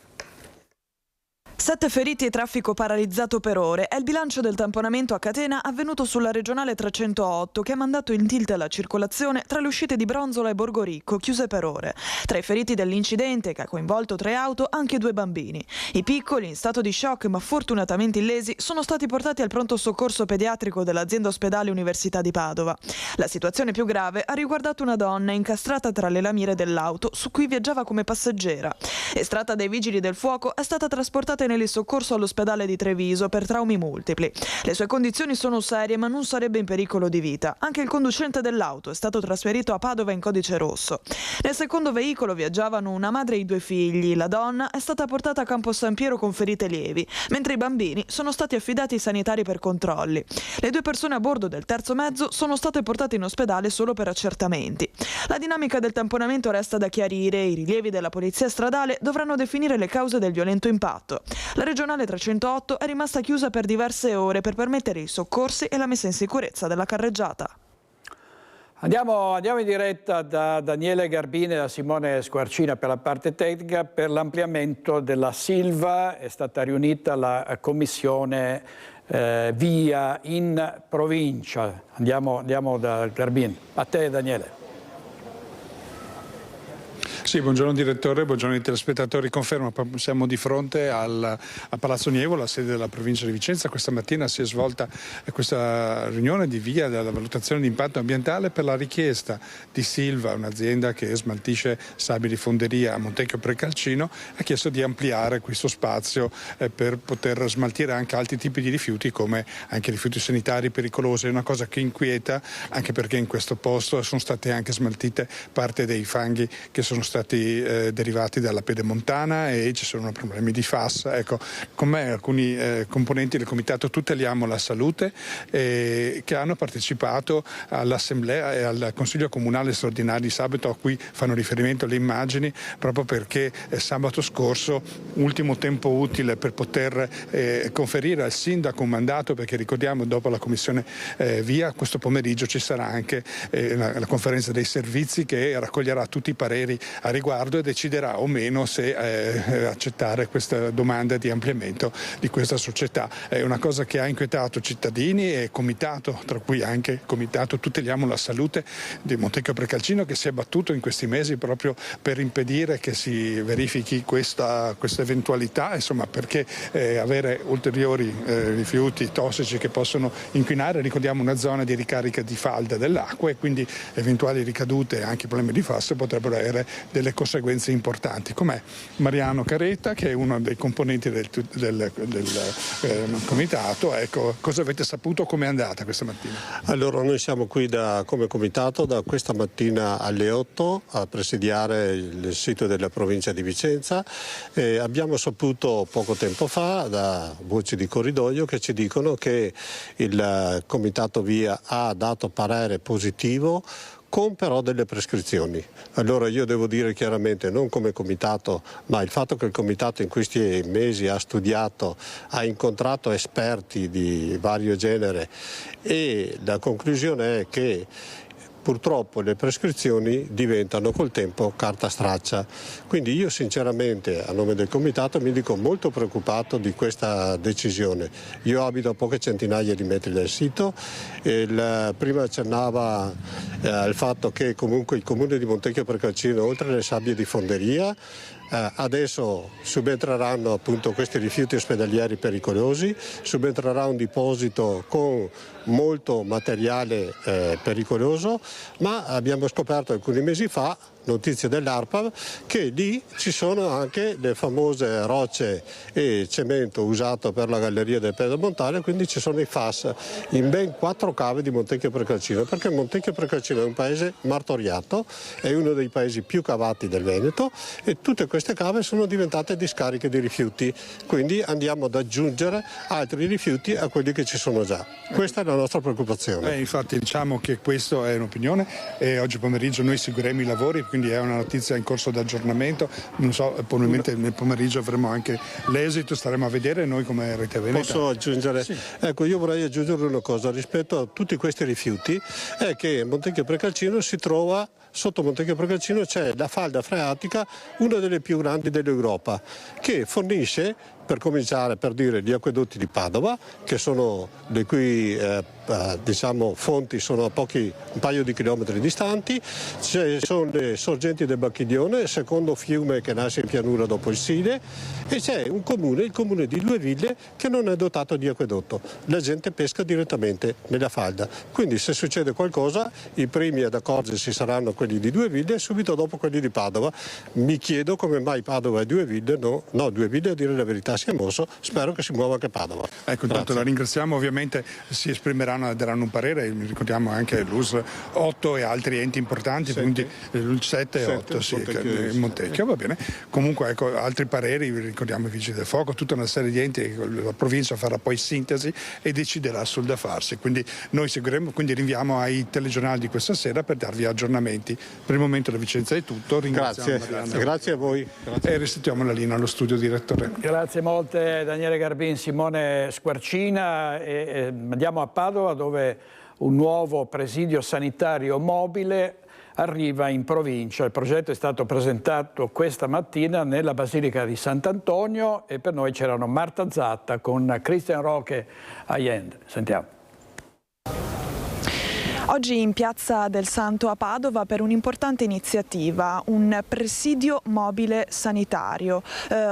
7 feriti e traffico paralizzato per ore è il bilancio del tamponamento a catena avvenuto sulla regionale 308, che ha mandato in tilt la circolazione tra le uscite di Bronzola e Borgoricco, chiuse per ore. Tra i feriti dell'incidente, che ha coinvolto 3 auto, anche 2 bambini. I piccoli, in stato di shock ma fortunatamente illesi, sono stati portati al pronto soccorso pediatrico dell'azienda ospedale Università di Padova. La situazione più grave ha riguardato una donna incastrata tra le lamiere dell'auto su cui viaggiava come passeggera. Estratta dai Vigili del Fuoco, è stata trasportata in soccorso all'ospedale di Treviso per traumi multipli. Le sue condizioni sono serie, ma non sarebbe in pericolo di vita. Anche il conducente dell'auto è stato trasferito a Padova in codice rosso. Nel secondo veicolo viaggiavano una madre e i 2 figli. La donna è stata portata a Campo San Piero con ferite lievi, mentre i bambini sono stati affidati ai sanitari per controlli. Le 2 persone a bordo del terzo mezzo sono state portate in ospedale solo per accertamenti. La dinamica del tamponamento resta da chiarire. I rilievi della polizia stradale dovranno definire le cause del violento impatto. La regionale 308 è rimasta chiusa per diverse ore per permettere i soccorsi e la messa in sicurezza della carreggiata. Andiamo in diretta da Daniele Garbine e da Simone Squarcina per la parte tecnica. Per l'ampliamento della Silva è stata riunita la commissione VIA in provincia. Andiamo da Garbine. A te Daniele. Sì, buongiorno direttore, buongiorno ai telespettatori. Confermo, siamo di fronte a Palazzo Nievo, la sede della provincia di Vicenza. Questa mattina si è svolta questa riunione di VIA della valutazione di impatto ambientale per la richiesta di Silva, un'azienda che smaltisce sabbie di fonderia a Montecchio Precalcino, ha chiesto di ampliare questo spazio per poter smaltire anche altri tipi di rifiuti, come anche rifiuti sanitari pericolosi. È una cosa che inquieta, anche perché in questo posto sono state anche smaltite parte dei fanghi che sono stati derivati dalla pedemontana e ci sono problemi di FAS. Ecco, con me alcuni componenti del comitato Tuteliamo la Salute che hanno partecipato all'assemblea e al consiglio comunale straordinario di sabato, a cui fanno riferimento le immagini, proprio perché sabato scorso, ultimo tempo utile per poter conferire al sindaco un mandato, perché ricordiamo dopo la commissione VIA questo pomeriggio ci sarà anche la conferenza dei servizi che raccoglierà tutti i pareri a riguardo e deciderà o meno se accettare questa domanda di ampliamento di questa società. È una cosa che ha inquietato cittadini e comitato, tra cui anche comitato Tuteliamo la Salute di Montecchio Precalcino, che si è battuto in questi mesi proprio per impedire che si verifichi questa eventualità, insomma, perché avere ulteriori rifiuti tossici che possono inquinare. Ricordiamo una zona di ricarica di falda dell'acqua e quindi eventuali ricadute, anche problemi di FAS, potrebbero avere delle conseguenze importanti. Com'è Mariano Caretta, che è uno dei componenti del comitato, ecco, cosa avete saputo, come è andata questa mattina? Allora, noi siamo qui come comitato da questa mattina alle 8 a presidiare il sito della provincia di Vicenza. Abbiamo saputo poco tempo fa da voci di corridoio che ci dicono che il comitato VIA ha dato parere positivo con però delle prescrizioni. Allora io devo dire chiaramente, non come comitato, ma il fatto che il comitato in questi mesi ha studiato, ha incontrato esperti di vario genere, e la conclusione è che purtroppo le prescrizioni diventano col tempo carta straccia. Quindi io sinceramente, a nome del comitato, mi dico molto preoccupato di questa decisione. Io abito a poche centinaia di metri dal sito, prima accennava al fatto che comunque il comune di Montecchio Precalcino, oltre alle sabbie di fonderia, adesso subentreranno appunto questi rifiuti ospedalieri pericolosi, subentrerà un deposito con molto materiale pericoloso, ma abbiamo scoperto alcuni mesi fa, notizie dell'ARPA, che lì ci sono anche le famose rocce e cemento usato per la galleria del pedemontale, quindi ci sono i FAS in ben 4 cave di Montecchio Precalcino, perché Montecchio Precalcino è un paese martoriato, è uno dei paesi più cavati del Veneto, e tutte queste cave sono diventate discariche di rifiuti, quindi andiamo ad aggiungere altri rifiuti a quelli che ci sono già. Questa è la nostra preoccupazione. Infatti diciamo che questa è un'opinione, e oggi pomeriggio noi seguiremo i lavori, quindi è una notizia in corso di aggiornamento, non so, probabilmente nel pomeriggio avremo anche l'esito, staremo a vedere noi come Rete Veneta. Posso aggiungere? Sì. Ecco, io vorrei aggiungere una cosa rispetto a tutti questi rifiuti, è che Montecchio Precalcino si trova, sotto Montecchio Precalcino c'è la falda freatica, una delle più grandi dell'Europa, che fornisce, per cominciare, per dire, gli acquedotti di Padova, che sono le cui fonti sono a un paio di chilometri distanti, ci sono le sorgenti del Bacchiglione, il secondo fiume che nasce in pianura dopo il Sile, e c'è un comune, il comune di Dueville, che non è dotato di acquedotto. La gente pesca direttamente nella falda, quindi se succede qualcosa i primi ad accorgersi saranno quelli di Dueville e subito dopo quelli di Padova. Mi chiedo come mai Padova e Dueville, no, Dueville, a dire la verità, si è mosso, spero che si muova anche Padova. Ecco, intanto la ringraziamo, ovviamente si esprimeranno, daranno un parere, ricordiamo anche l'US 8 e altri enti importanti, quindi il 7 e 8, Montecchio, va bene. Comunque ecco, altri pareri, ricordiamo i Vigili del Fuoco, tutta una serie di enti, la provincia farà poi sintesi e deciderà sul da farsi, quindi noi seguiremo, quindi rinviamo ai telegiornali di questa sera per darvi aggiornamenti. Per il momento da Vicenza è tutto, grazie a voi. E restituiamo la linea allo studio direttore. Grazie molte Daniele Garbin, Simone Squarcina, e andiamo a Padova dove un nuovo presidio sanitario mobile arriva in provincia. Il progetto è stato presentato questa mattina nella Basilica di Sant'Antonio e per noi c'erano Marta Zatta con Christian Roque Allende. Sentiamo. Oggi in Piazza del Santo a Padova per un'importante iniziativa, un presidio mobile sanitario.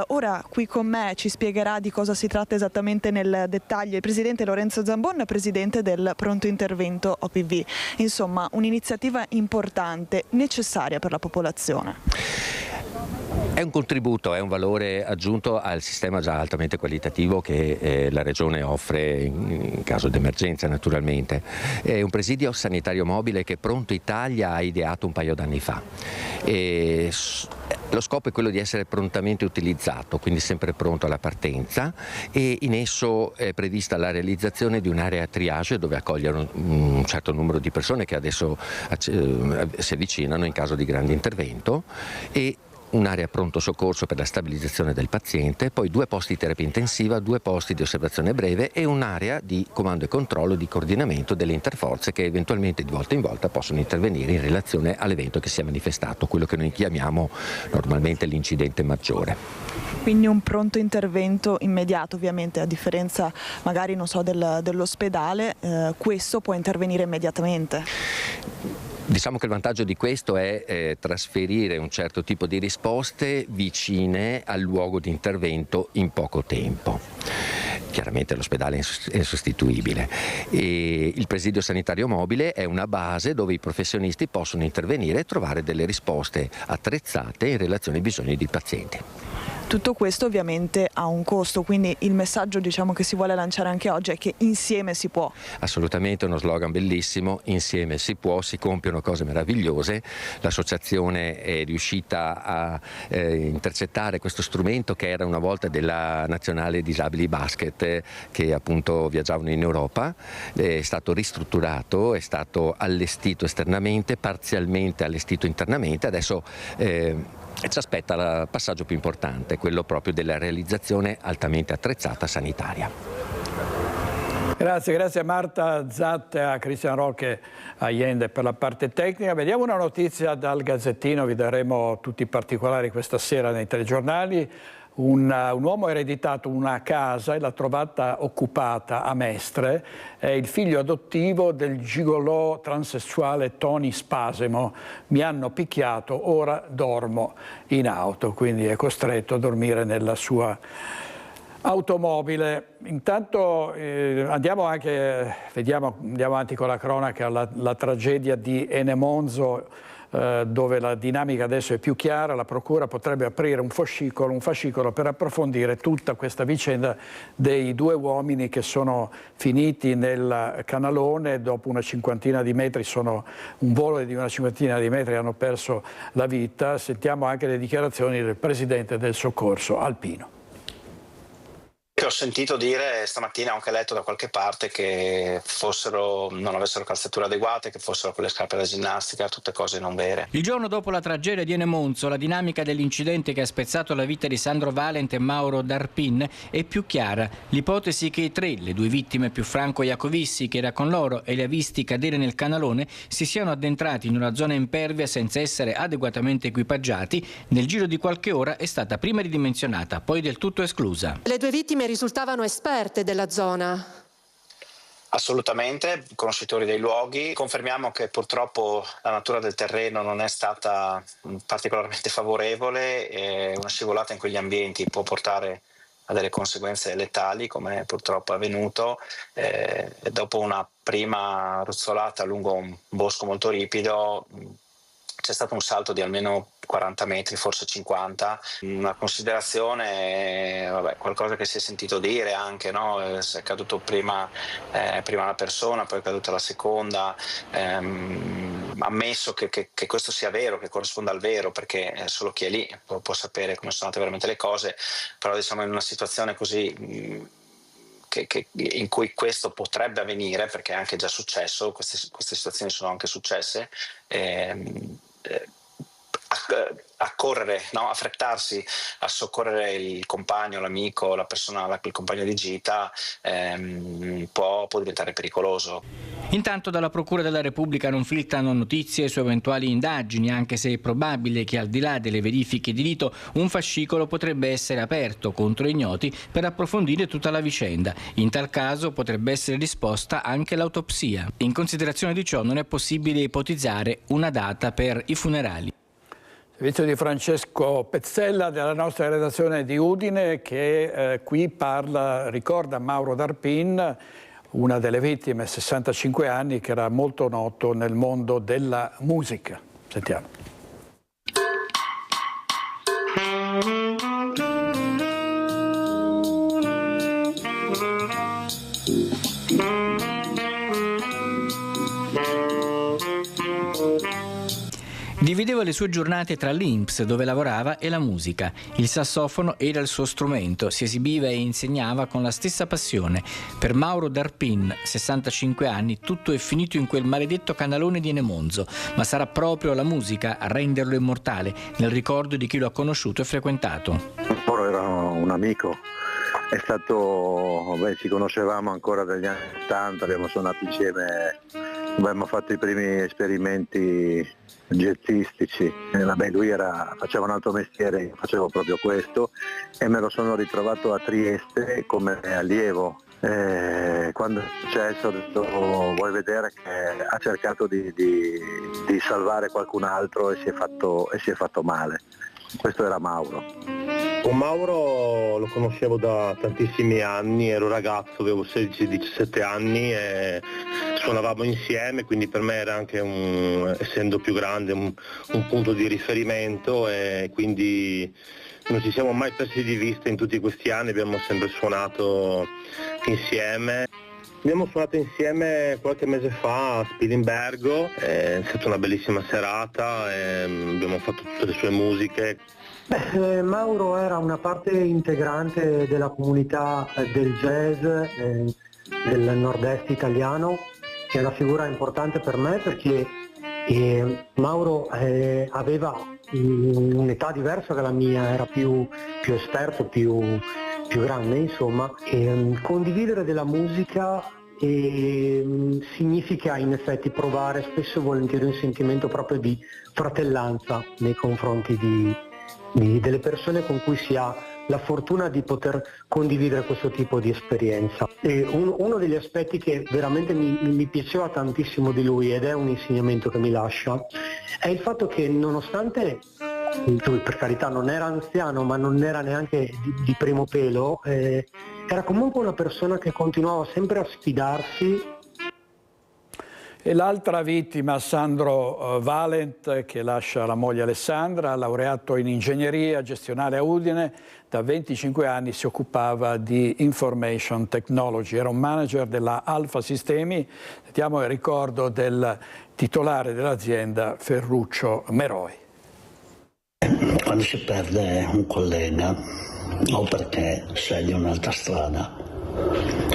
Ora qui con me ci spiegherà di cosa si tratta esattamente nel dettaglio il presidente Lorenzo Zambon, presidente del Pronto Intervento OPV. Insomma, un'iniziativa importante, necessaria per la popolazione. È un contributo, è un valore aggiunto al sistema già altamente qualitativo che la Regione offre in caso di emergenza naturalmente. È un presidio sanitario mobile che Pronto Italia ha ideato un paio d'anni fa. Lo scopo è quello di essere prontamente utilizzato, quindi sempre pronto alla partenza, e in esso è prevista la realizzazione di un'area triage dove accogliere un certo numero di persone che adesso si avvicinano in caso di grande intervento, e un'area pronto soccorso per la stabilizzazione del paziente, poi 2 posti di terapia intensiva, 2 posti di osservazione breve e un'area di comando e controllo di coordinamento delle interforze che eventualmente di volta in volta possono intervenire in relazione all'evento che si è manifestato, quello che noi chiamiamo normalmente l'incidente maggiore. Quindi un pronto intervento immediato, ovviamente, a differenza magari non so, dell'ospedale, questo può intervenire immediatamente. Diciamo che il vantaggio di questo è trasferire un certo tipo di risposte vicine al luogo di intervento in poco tempo. chiaramente l'ospedale è insostituibile. E il presidio sanitario mobile è una base dove i professionisti possono intervenire e trovare delle risposte attrezzate in relazione ai bisogni dei pazienti. Tutto questo ovviamente ha un costo, quindi il messaggio che si vuole lanciare anche oggi è che insieme si può. Assolutamente, uno slogan bellissimo, insieme si può, si compiono cose meravigliose. L'associazione è riuscita a intercettare questo strumento che era una volta della Nazionale Disabili Basket, che appunto viaggiavano in Europa, è stato ristrutturato, è stato allestito esternamente, parzialmente allestito internamente, adesso ci aspetta il passaggio più importante, quello proprio della realizzazione altamente attrezzata sanitaria. Grazie a Marta Zatt e a Cristian Roque Allende per la parte tecnica. Vediamo una notizia dal Gazzettino, vi daremo tutti i particolari questa sera nei telegiornali. Un uomo ha ereditato una casa e l'ha trovata occupata a Mestre, è il figlio adottivo del gigolò transessuale Tony Spasemo. Mi hanno picchiato, ora dormo in auto, quindi è costretto a dormire nella sua automobile. Intanto andiamo avanti con la cronaca, la tragedia di Enemonzo, dove la dinamica adesso è più chiara. La procura potrebbe aprire un fascicolo per approfondire tutta questa vicenda dei due uomini che sono finiti nel canalone dopo una cinquantina di metri, un volo di una cinquantina di metri, hanno perso la vita. Sentiamo anche le dichiarazioni del presidente del soccorso alpino. Ho sentito dire stamattina, ho anche letto da qualche parte, che non avessero calzature adeguate, che fossero con le scarpe da ginnastica, tutte cose non vere. Il giorno dopo la tragedia di Enemonzo, la dinamica dell'incidente che ha spezzato la vita di Sandro Valent e Mauro Darpin è più chiara. L'ipotesi che i tre, le due vittime più Franco Iacovissi che era con loro e li ha visti cadere nel canalone, si siano addentrati in una zona impervia senza essere adeguatamente equipaggiati, nel giro di qualche ora è stata prima ridimensionata, poi del tutto esclusa. Le due vittime risultavano esperte della zona. Assolutamente, conoscitori dei luoghi. Confermiamo che purtroppo la natura del terreno non è stata particolarmente favorevole e una scivolata in quegli ambienti può portare a delle conseguenze letali, come purtroppo è avvenuto. Dopo una prima ruzzolata lungo un bosco molto ripido c'è stato un salto di almeno 40 metri, forse 50, una considerazione, qualcosa che si è sentito dire anche, no? È caduto prima una persona, poi è caduta la seconda, ammesso che questo sia vero, che corrisponda al vero, perché solo chi è lì può sapere come sono andate veramente le cose, però diciamo in una situazione così in cui questo potrebbe avvenire, perché è anche già successo, queste situazioni sono anche successe, accorrere, no? Affrettarsi a soccorrere il compagno, l'amico, la persona, il compagno di gita può diventare pericoloso. Intanto dalla Procura della Repubblica non filtrano notizie su eventuali indagini, anche se è probabile che al di là delle verifiche di rito un fascicolo potrebbe essere aperto contro ignoti per approfondire tutta la vicenda. In tal caso potrebbe essere disposta anche l'autopsia. In considerazione di ciò non è possibile ipotizzare una data per i funerali. Servizio di Francesco Pezzella della nostra redazione di Udine, che qui ricorda Mauro Darpin, una delle vittime, 65 anni, che era molto noto nel mondo della musica. Sentiamo. Divideva le sue giornate tra l'INPS, dove lavorava, e la musica. Il sassofono era il suo strumento, si esibiva e insegnava con la stessa passione. Per Mauro Darpin, 65 anni, tutto è finito in quel maledetto canalone di Enemonzo, ma sarà proprio la musica a renderlo immortale, nel ricordo di chi lo ha conosciuto e frequentato. Mauro era un amico, è stato, ci conoscevamo ancora dagli anni 80, abbiamo suonato insieme, abbiamo fatto i primi esperimenti jazzistici. Lui faceva un altro mestiere, io facevo proprio questo e me lo sono ritrovato a Trieste come allievo. Quando è successo ho detto vuoi vedere, che ha cercato di salvare qualcun altro e si è fatto male. Questo era Mauro. Con Mauro lo conoscevo da tantissimi anni, ero ragazzo, avevo 16-17 anni e suonavamo insieme, quindi per me era anche, essendo più grande, un punto di riferimento, e quindi non ci siamo mai persi di vista in tutti questi anni, abbiamo sempre suonato insieme. Abbiamo suonato insieme qualche mese fa a Spilimbergo, è stata una bellissima serata, abbiamo fatto tutte le sue musiche. Mauro era una parte integrante della comunità del jazz del nord-est italiano, che è una figura importante per me perché Mauro aveva un'età diversa dalla mia, era più esperto, più grande, insomma, e condividere della musica significa in effetti provare spesso e volentieri un sentimento proprio di fratellanza nei confronti delle persone con cui si ha la fortuna di poter condividere questo tipo di esperienza. E uno degli aspetti che veramente mi piaceva tantissimo di lui, ed è un insegnamento che mi lascia, è il fatto che nonostante lui, per carità, non era anziano, ma non era neanche di primo pelo, era comunque una persona che continuava sempre a sfidarsi. E l'altra vittima, Sandro Valent, che lascia la moglie Alessandra, laureato in ingegneria gestionale a Udine, da 25 anni si occupava di information technology, era un manager della Alfa Sistemi. Sentiamo il ricordo del titolare dell'azienda, Ferruccio Meroi. Quando si perde un collega, o perché sceglie un'altra strada,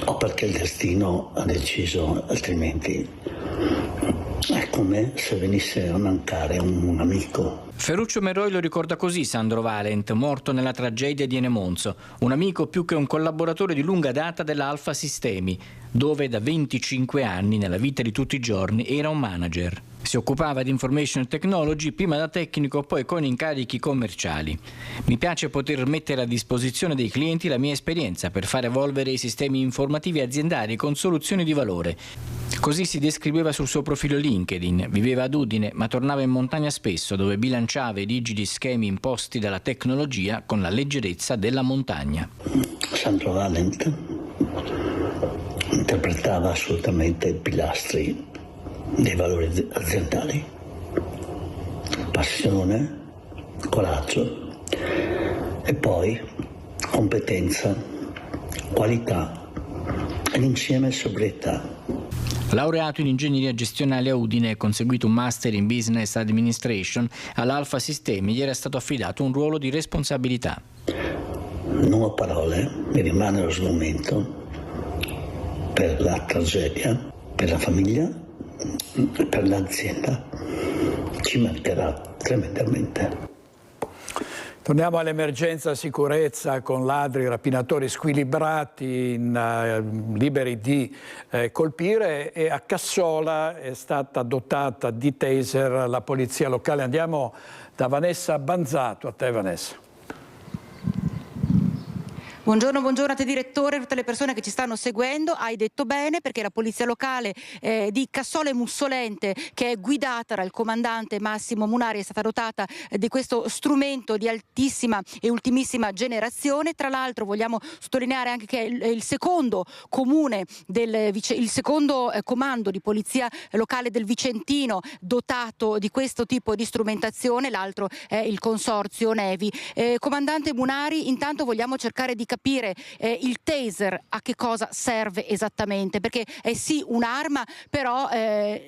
o perché il destino ha deciso altrimenti, è come se venisse a mancare un amico. Ferruccio Meroi lo ricorda così Sandro Valent, morto nella tragedia di Enemonzo, un amico più che un collaboratore di lunga data della Alfa Sistemi, dove da 25 anni nella vita di tutti i giorni era un manager. Si occupava di information technology, prima da tecnico, poi con incarichi commerciali. Mi piace poter mettere a disposizione dei clienti la mia esperienza per far evolvere i sistemi informativi aziendali con soluzioni di valore. Così si descriveva sul suo profilo LinkedIn. Viveva ad Udine, ma tornava in montagna spesso, dove bilanciava i rigidi schemi imposti dalla tecnologia con la leggerezza della montagna. Sandro Valent interpretava assolutamente i pilastri dei valori aziendali: passione, coraggio e poi competenza, qualità e l'insieme sobrietà. Laureato in ingegneria gestionale a Udine e conseguito un master in business administration, all'Alfa Sistemi gli era stato affidato un ruolo di responsabilità. Non ho parole, mi rimane lo sgomento per la tragedia, per la famiglia, per l'azienda. Ci mancherà tremendamente. Torniamo all'emergenza sicurezza con ladri, rapinatori squilibrati, liberi di colpire, e a Cassola è stata dotata di taser la polizia locale. Andiamo da Vanessa Banzato. A te, Vanessa. Buongiorno a te direttore, tutte le persone che ci stanno seguendo. Hai detto bene, perché la polizia locale di Cassola e Mussolente, che è guidata dal comandante Massimo Munari, è stata dotata di questo strumento di altissima e ultimissima generazione. Tra l'altro vogliamo sottolineare anche che è il secondo comune il secondo comando di polizia locale del Vicentino dotato di questo tipo di strumentazione, l'altro è il consorzio Nevi. Comandante Munari, intanto vogliamo cercare di capire il taser a che cosa serve esattamente, perché è sì un'arma, però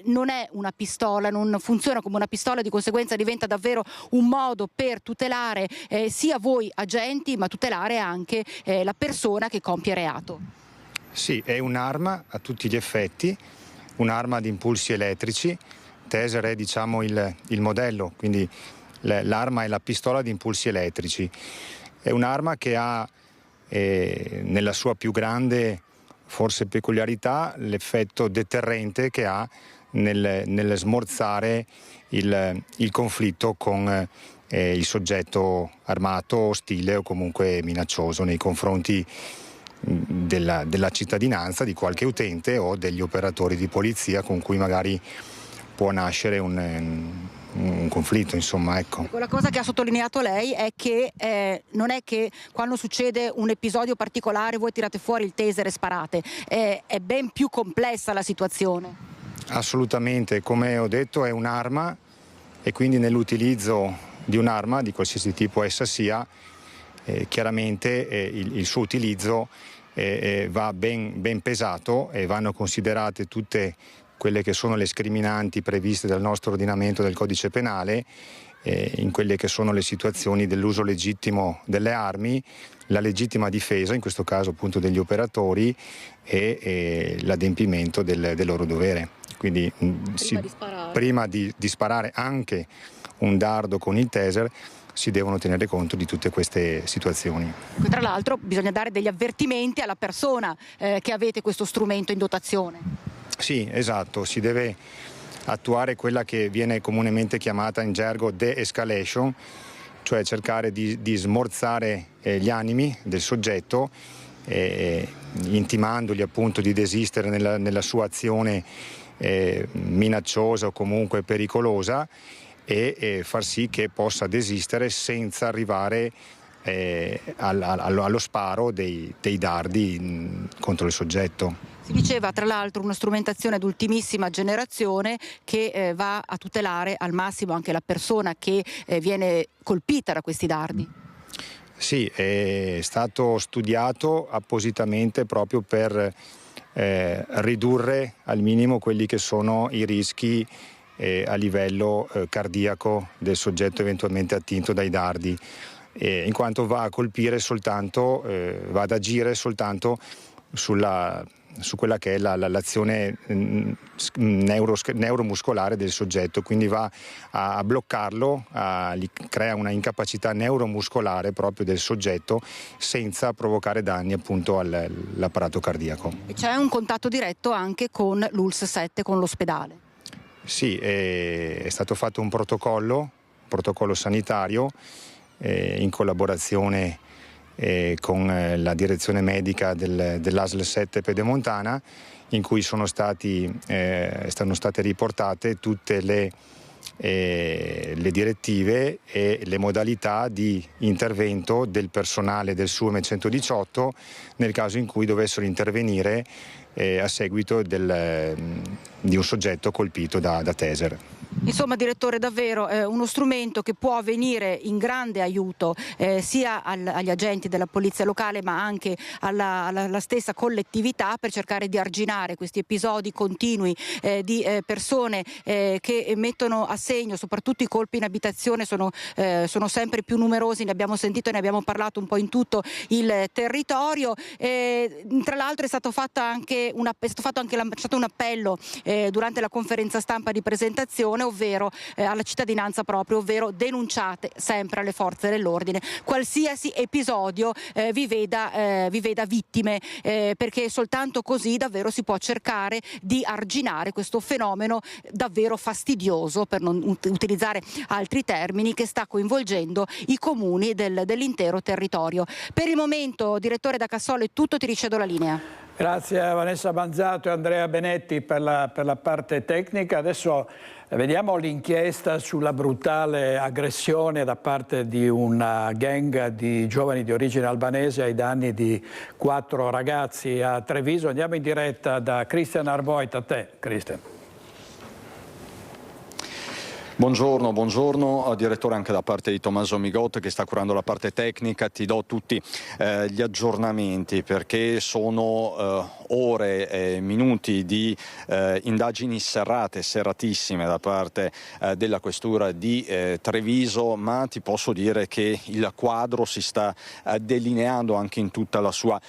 non è una pistola, non funziona come una pistola, di conseguenza diventa davvero un modo per tutelare sia voi agenti, ma tutelare anche la persona che compie reato. Sì, è un'arma a tutti gli effetti, un'arma ad impulsi elettrici. Taser è, diciamo, il modello, quindi l'arma è la pistola ad impulsi elettrici. È un'arma che ha nella sua più grande forse peculiarità l'effetto deterrente che ha nel smorzare il conflitto con il soggetto armato, ostile o comunque minaccioso nei confronti della cittadinanza, di qualche utente o degli operatori di polizia con cui magari può nascere un conflitto, insomma, ecco. La cosa che ha sottolineato lei è che non è che quando succede un episodio particolare voi tirate fuori il taser e sparate, è ben più complessa la situazione. Assolutamente, come ho detto è un'arma e quindi nell'utilizzo di un'arma di qualsiasi tipo essa sia, chiaramente il suo utilizzo va ben pesato e vanno considerate tutte quelle che sono le scriminanti previste dal nostro ordinamento del codice penale, in quelle che sono le situazioni dell'uso legittimo delle armi, la legittima difesa, in questo caso appunto degli operatori, e l'adempimento del loro dovere. Quindi prima di sparare anche un dardo con il taser si devono tenere conto di tutte queste situazioni. Tra l'altro bisogna dare degli avvertimenti alla persona che avete questo strumento in dotazione. Sì, esatto, si deve attuare quella che viene comunemente chiamata in gergo de-escalation, cioè cercare di smorzare gli animi del soggetto, intimandogli appunto di desistere nella sua azione minacciosa o comunque pericolosa, e far sì che possa desistere senza arrivare allo sparo dei dardi contro il soggetto. Si diceva tra l'altro una strumentazione d'ultimissima generazione che va a tutelare al massimo anche la persona che viene colpita da questi dardi. Sì, è stato studiato appositamente proprio per ridurre al minimo quelli che sono i rischi a livello cardiaco del soggetto eventualmente attinto dai dardi, in quanto va a colpire soltanto, va ad agire soltanto su quella che è l'azione neuromuscolare del soggetto, quindi va a bloccarlo, gli crea una incapacità neuromuscolare proprio del soggetto senza provocare danni appunto all'apparato cardiaco. E c'è un contatto diretto anche con l'ULSS 7, con l'ospedale? Sì, è stato fatto un protocollo sanitario in collaborazione con la direzione medica dell'ASL 7 Pedemontana, in cui sono state riportate tutte le direttive e le modalità di intervento del personale del SUEM 118 nel caso in cui dovessero intervenire a seguito di un soggetto colpito da taser. Insomma, direttore, davvero uno strumento che può venire in grande aiuto sia agli agenti della polizia locale ma anche alla stessa collettività per cercare di arginare questi episodi continui di persone che mettono a segno, soprattutto i colpi in abitazione sono sempre più numerosi, ne abbiamo sentito e ne abbiamo parlato un po' in tutto il territorio. Tra l'altro è stato fatto anche un appello durante la conferenza stampa di presentazione, ovvero alla cittadinanza proprio, ovvero denunciate sempre alle forze dell'ordine qualsiasi episodio vi veda vittime, perché soltanto così davvero si può cercare di arginare questo fenomeno davvero fastidioso, per non utilizzare altri termini, che sta coinvolgendo i comuni dell'intero territorio. Per il momento, direttore, da Cassolo è tutto, ti ricedo la linea. Grazie a Vanessa Banzato e Andrea Benetti per la parte tecnica. Adesso vediamo l'inchiesta sulla brutale aggressione da parte di una gang di giovani di origine albanese ai danni di 4 ragazzi a Treviso. Andiamo in diretta da Cristian Arboit. A te, Cristian. Buongiorno, direttore, anche da parte di Tommaso Migot che sta curando la parte tecnica. Ti do tutti gli aggiornamenti, perché sono ore e minuti di indagini serratissime da parte della questura di Treviso, ma ti posso dire che il quadro si sta delineando anche in tutta la sua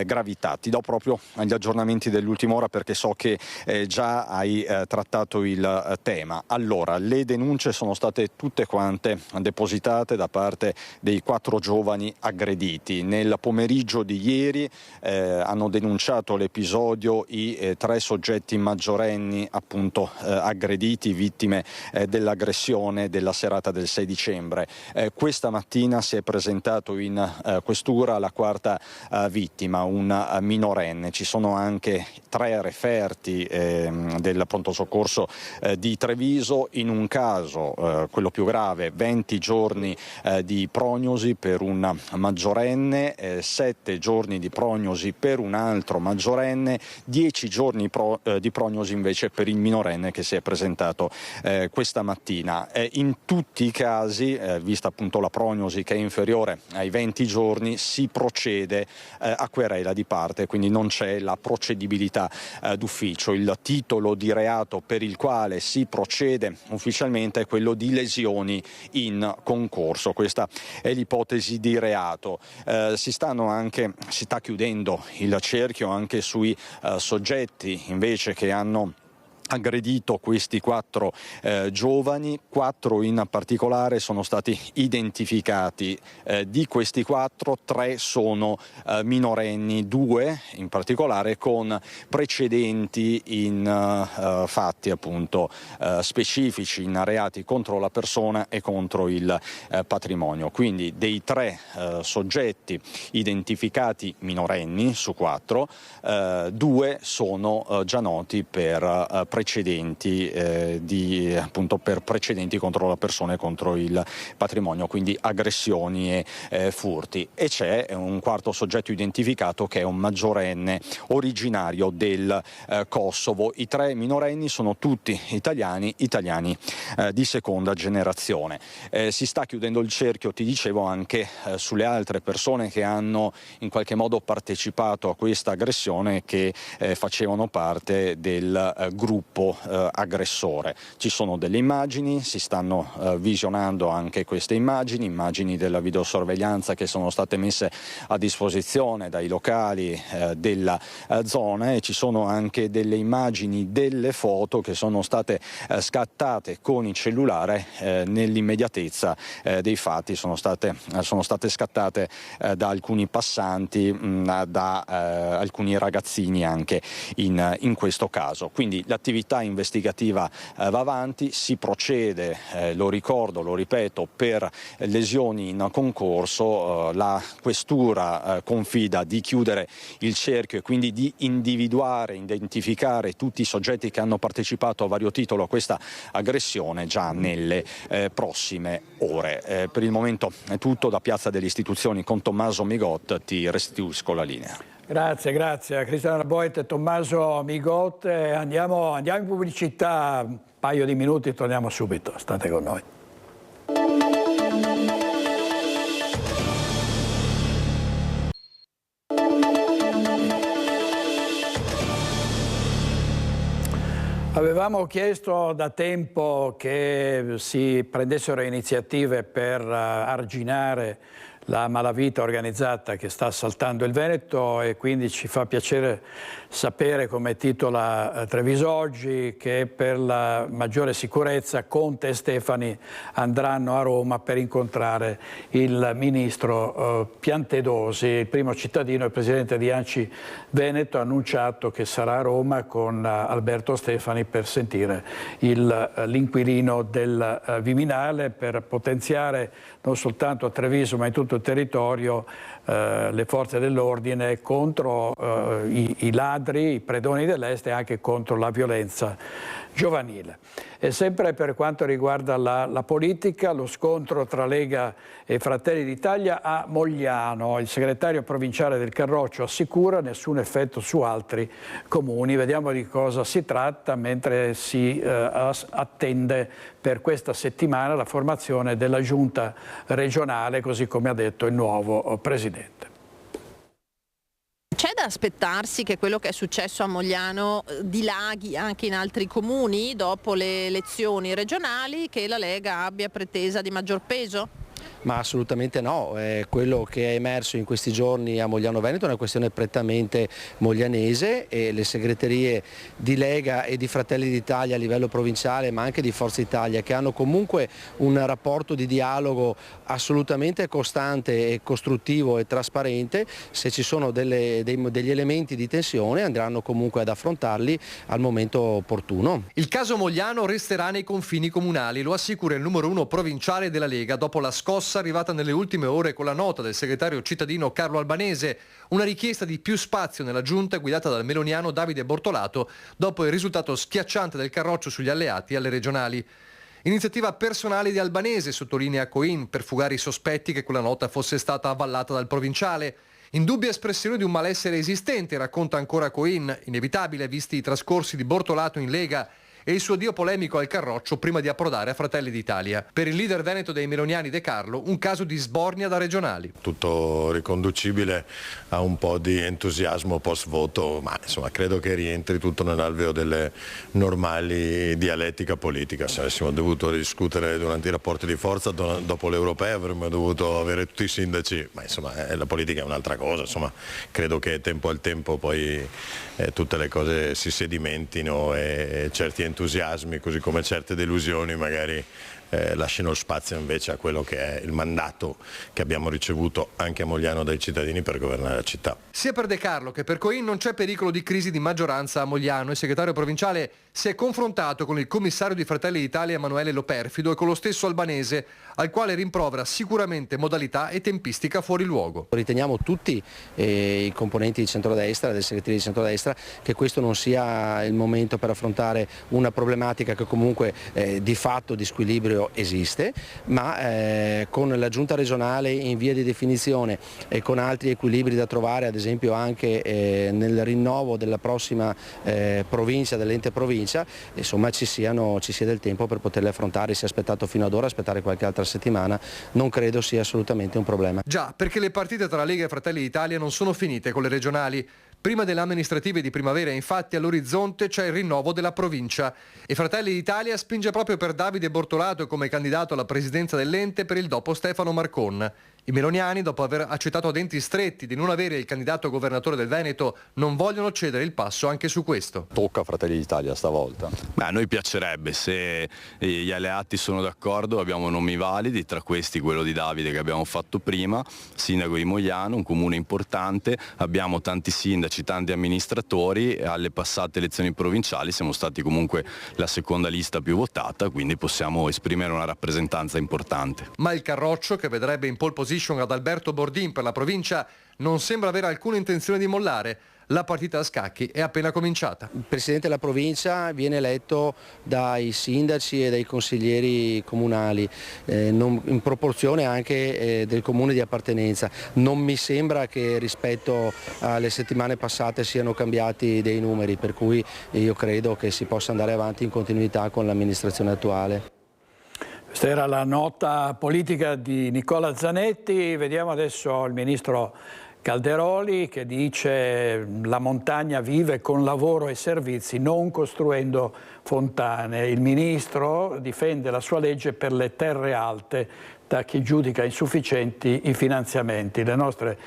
gravità. Ti do proprio gli aggiornamenti dell'ultima ora, perché so che già hai trattato il tema. Allora, le denunce sono state tutte quante depositate da parte dei 4 giovani aggrediti. Nel pomeriggio di ieri hanno denunciato le episodio i 3 soggetti maggiorenni appunto aggrediti, vittime dell'aggressione della serata del 6 dicembre. Questa mattina si è presentato in questura la 4ª vittima, un minorenne. Ci sono anche 3 referti del pronto soccorso di Treviso. In un caso, quello più grave, 20 giorni di prognosi per un maggiorenne, 7 giorni di prognosi per un altro maggiorenne, 10 giorni di prognosi invece per il minorenne che si è presentato questa mattina. In tutti i casi, vista appunto la prognosi che è inferiore ai 20 giorni, si procede a querela di parte, quindi non c'è la procedibilità d'ufficio. Il titolo di reato per il quale si procede ufficialmente è quello di lesioni in concorso. Questa è l'ipotesi di reato. Si sta chiudendo il cerchio anche sui soggetti invece che hanno aggredito questi 4 giovani. 4 in particolare sono stati identificati. Di questi 4, 3 sono minorenni, 2 in particolare con precedenti in fatti appunto specifici, in reati contro la persona e contro il patrimonio. Quindi dei 3 soggetti identificati minorenni su 4, 2 sono già noti per precedenti per precedenti contro la persona e contro il patrimonio, quindi aggressioni e furti. E c'è un 4º soggetto identificato che è un maggiorenne originario del Kosovo. I 3 minorenni sono tutti italiani di seconda generazione. Si sta chiudendo il cerchio, ti dicevo, anche sulle altre persone che hanno in qualche modo partecipato a questa aggressione, che facevano parte del gruppo aggressore. Ci sono delle immagini, si stanno visionando anche queste immagini della videosorveglianza che sono state messe a disposizione dai locali della zona, e ci sono anche delle immagini, delle foto che sono state scattate con il cellulare nell'immediatezza dei fatti. Sono state scattate da alcuni passanti, da alcuni ragazzini anche in questo caso. Quindi l'attività investigativa va avanti, si procede, lo ripeto, per lesioni in concorso. La questura confida di chiudere il cerchio e quindi di identificare tutti i soggetti che hanno partecipato a vario titolo a questa aggressione già nelle prossime ore. Per il momento è tutto. Da Piazza delle Istituzioni con Tommaso Migot ti restituisco la linea. Grazie a Cristiano Boit e Tommaso Migot. Andiamo in pubblicità, un paio di minuti, torniamo subito. State con noi. Avevamo chiesto da tempo che si prendessero iniziative per arginare la malavita organizzata che sta assaltando il Veneto, e quindi ci fa piacere sapere, come titola Treviso Oggi, che per la maggiore sicurezza Conte e Stefani andranno a Roma per incontrare il ministro Piantedosi. Il primo cittadino, il presidente di ANCI Veneto, ha annunciato che sarà a Roma con Alberto Stefani per sentire l'inquilino del Viminale, per potenziare non soltanto a Treviso ma in tutto il territorio le forze dell'ordine contro i ladri, i predoni dell'Est, e anche contro la violenza giovanile. E sempre per quanto riguarda la politica, lo scontro tra Lega e Fratelli d'Italia a Mogliano. Il segretario provinciale del Carroccio assicura nessun effetto su altri comuni. Vediamo di cosa si tratta, mentre si attende per questa settimana la formazione della giunta regionale, così come ha detto il nuovo presidente. C'è da aspettarsi che quello che è successo a Mogliano dilaghi anche in altri comuni dopo le elezioni regionali, che la Lega abbia pretesa di maggior peso? Ma assolutamente no, quello che è emerso in questi giorni a Mogliano Veneto è una questione prettamente moglianese e le segreterie di Lega e di Fratelli d'Italia a livello provinciale, ma anche di Forza Italia, che hanno comunque un rapporto di dialogo assolutamente costante e costruttivo e trasparente, se ci sono degli elementi di tensione andranno comunque ad affrontarli al momento opportuno. Il caso Mogliano resterà nei confini comunali, lo assicura il numero 1 provinciale della Lega dopo la scossa arrivata nelle ultime ore con la nota del segretario cittadino Carlo Albanese, una richiesta di più spazio nella giunta guidata dal meloniano Davide Bortolato dopo il risultato schiacciante del Carroccio sugli alleati alle regionali. Iniziativa personale di Albanese, sottolinea Coin, per fugare i sospetti che quella nota fosse stata avvallata dal provinciale. Indubbia espressione di un malessere esistente, racconta ancora Coin, inevitabile visti i trascorsi di Bortolato in Lega e il suo dio polemico al Carroccio prima di approdare a Fratelli d'Italia. Per il leader veneto dei meloniani De Carlo, un caso di sbornia da regionali. Tutto riconducibile a un po' di entusiasmo post voto, ma insomma credo che rientri tutto nell'alveo delle normali dialettica politica. Se avessimo dovuto discutere durante i rapporti di forza dopo le europee avremmo dovuto avere tutti i sindaci, ma insomma la politica è un'altra cosa, insomma credo che tempo al tempo poi tutte le cose si sedimentino e certi entusiasmi, così come certe delusioni magari lasciano spazio invece a quello che è il mandato che abbiamo ricevuto anche a Mogliano dai cittadini per governare la città. Sia per De Carlo che per Coin non c'è pericolo di crisi di maggioranza a Mogliano. Il segretario provinciale si è confrontato con il commissario di Fratelli d'Italia Emanuele Loperfido e con lo stesso Albanese, al quale rimprovera sicuramente modalità e tempistica fuori luogo. Riteniamo tutti i componenti di centrodestra, del segretario di centrodestra, che questo non sia il momento per affrontare una problematica che comunque di fatto di squilibrio esiste, ma con la giunta regionale in via di definizione e con altri equilibri da trovare, ad esempio anche nel rinnovo della prossima provincia, dell'ente provincia, insomma ci sia del tempo per poterle affrontare. Si è aspettato fino ad ora, aspettare qualche altra settimana non credo sia assolutamente un problema. Già, perché le partite tra Lega e Fratelli d'Italia non sono finite con le regionali. Prima delle amministrative di primavera, infatti, all'orizzonte c'è il rinnovo della provincia e Fratelli d'Italia spinge proprio per Davide Bortolato come candidato alla presidenza dell'ente per il dopo Stefano Marcon. I meloniani, dopo aver accettato a denti stretti di non avere il candidato governatore del Veneto, non vogliono cedere il passo anche su questo. Tocca a Fratelli d'Italia stavolta. A noi piacerebbe, se gli alleati sono d'accordo, abbiamo nomi validi, tra questi quello di Davide che abbiamo fatto prima, sindaco di Mogliano, un comune importante, abbiamo tanti sindaci, tanti amministratori, alle passate elezioni provinciali siamo stati comunque la seconda lista più votata, quindi possiamo esprimere una rappresentanza importante. Ma il Carroccio, che vedrebbe in pole position ad Alberto Bordin per la provincia, non sembra avere alcuna intenzione di mollare. La partita a scacchi è appena cominciata. Il presidente della provincia viene eletto dai sindaci e dai consiglieri comunali, in proporzione anche del comune di appartenenza. Non mi sembra che rispetto alle settimane passate siano cambiati dei numeri, per cui io credo che si possa andare avanti in continuità con l'amministrazione attuale. Questa era la nota politica di Nicola Zanetti. Vediamo adesso il ministro Calderoli che dice la montagna vive con lavoro e servizi, non costruendo fontane. Il ministro difende la sua legge per le terre alte da chi giudica insufficienti i finanziamenti. Le nostre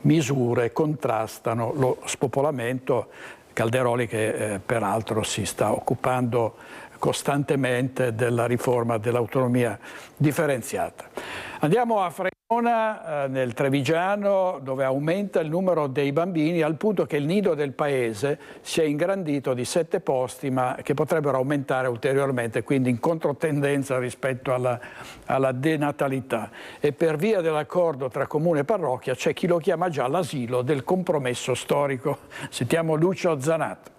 misure contrastano lo spopolamento. Calderoli che peraltro si sta occupando costantemente della riforma dell'autonomia differenziata. Andiamo a Fregona, nel Trevigiano, dove aumenta il numero dei bambini al punto che il nido del paese si è ingrandito di 7 posti, ma che potrebbero aumentare ulteriormente, quindi in controtendenza rispetto alla denatalità. E per via dell'accordo tra comune e parrocchia c'è chi lo chiama già l'asilo del compromesso storico. Sentiamo Lucio Zanato.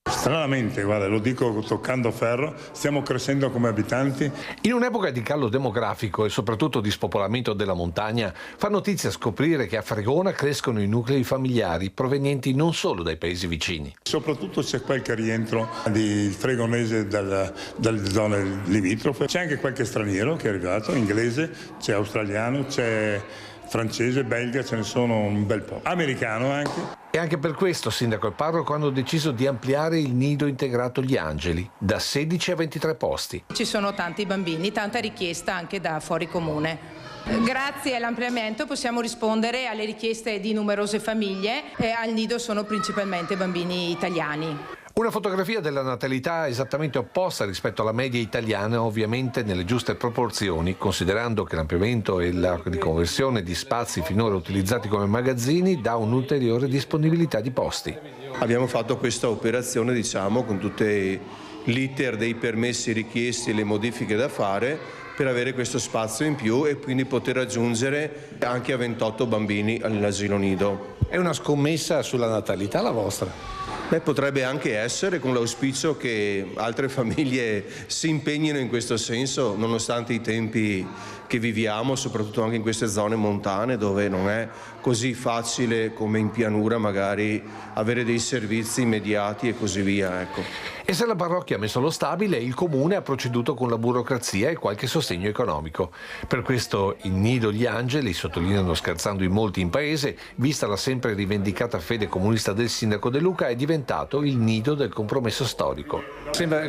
Stranamente, guarda, lo dico toccando ferro, stiamo crescendo come abitanti. In un'epoca di calo demografico e soprattutto di spopolamento della montagna, fa notizia scoprire che a Fregona crescono i nuclei familiari provenienti non solo dai paesi vicini. Soprattutto c'è qualche rientro di fregonese dalle zone limitrofe, c'è anche qualche straniero che è arrivato, inglese, c'è australiano, c'è francese, belga, ce ne sono un bel po', americano anche. E anche per questo sindaco e parroco hanno deciso di ampliare il nido integrato Gli Angeli da 16 a 23 posti. Ci sono tanti bambini, tanta richiesta anche da fuori comune. Grazie all'ampliamento possiamo rispondere alle richieste di numerose famiglie e al nido sono principalmente bambini italiani. Una fotografia della natalità esattamente opposta rispetto alla media italiana, ovviamente nelle giuste proporzioni, considerando che l'ampliamento e la riconversione di spazi finora utilizzati come magazzini dà un'ulteriore disponibilità di posti. Abbiamo fatto questa operazione, con tutti l'iter dei permessi richiesti e le modifiche da fare per avere questo spazio in più e quindi poter aggiungere anche a 28 bambini all'asilo nido. È una scommessa sulla natalità la vostra? Potrebbe anche essere, con l'auspicio che altre famiglie si impegnino in questo senso, nonostante i tempi che viviamo, soprattutto anche in queste zone montane dove non è così facile come in pianura magari avere dei servizi immediati e così via. Ecco. E se la parrocchia ha messo lo stabile, il comune ha proceduto con la burocrazia e qualche sostegno economico. Per questo il nido Gli Angeli, sottolineano scherzando in molti in paese, vista la sempre rivendicata fede comunista del sindaco De Luca, è diventato il nido del compromesso storico. Sembra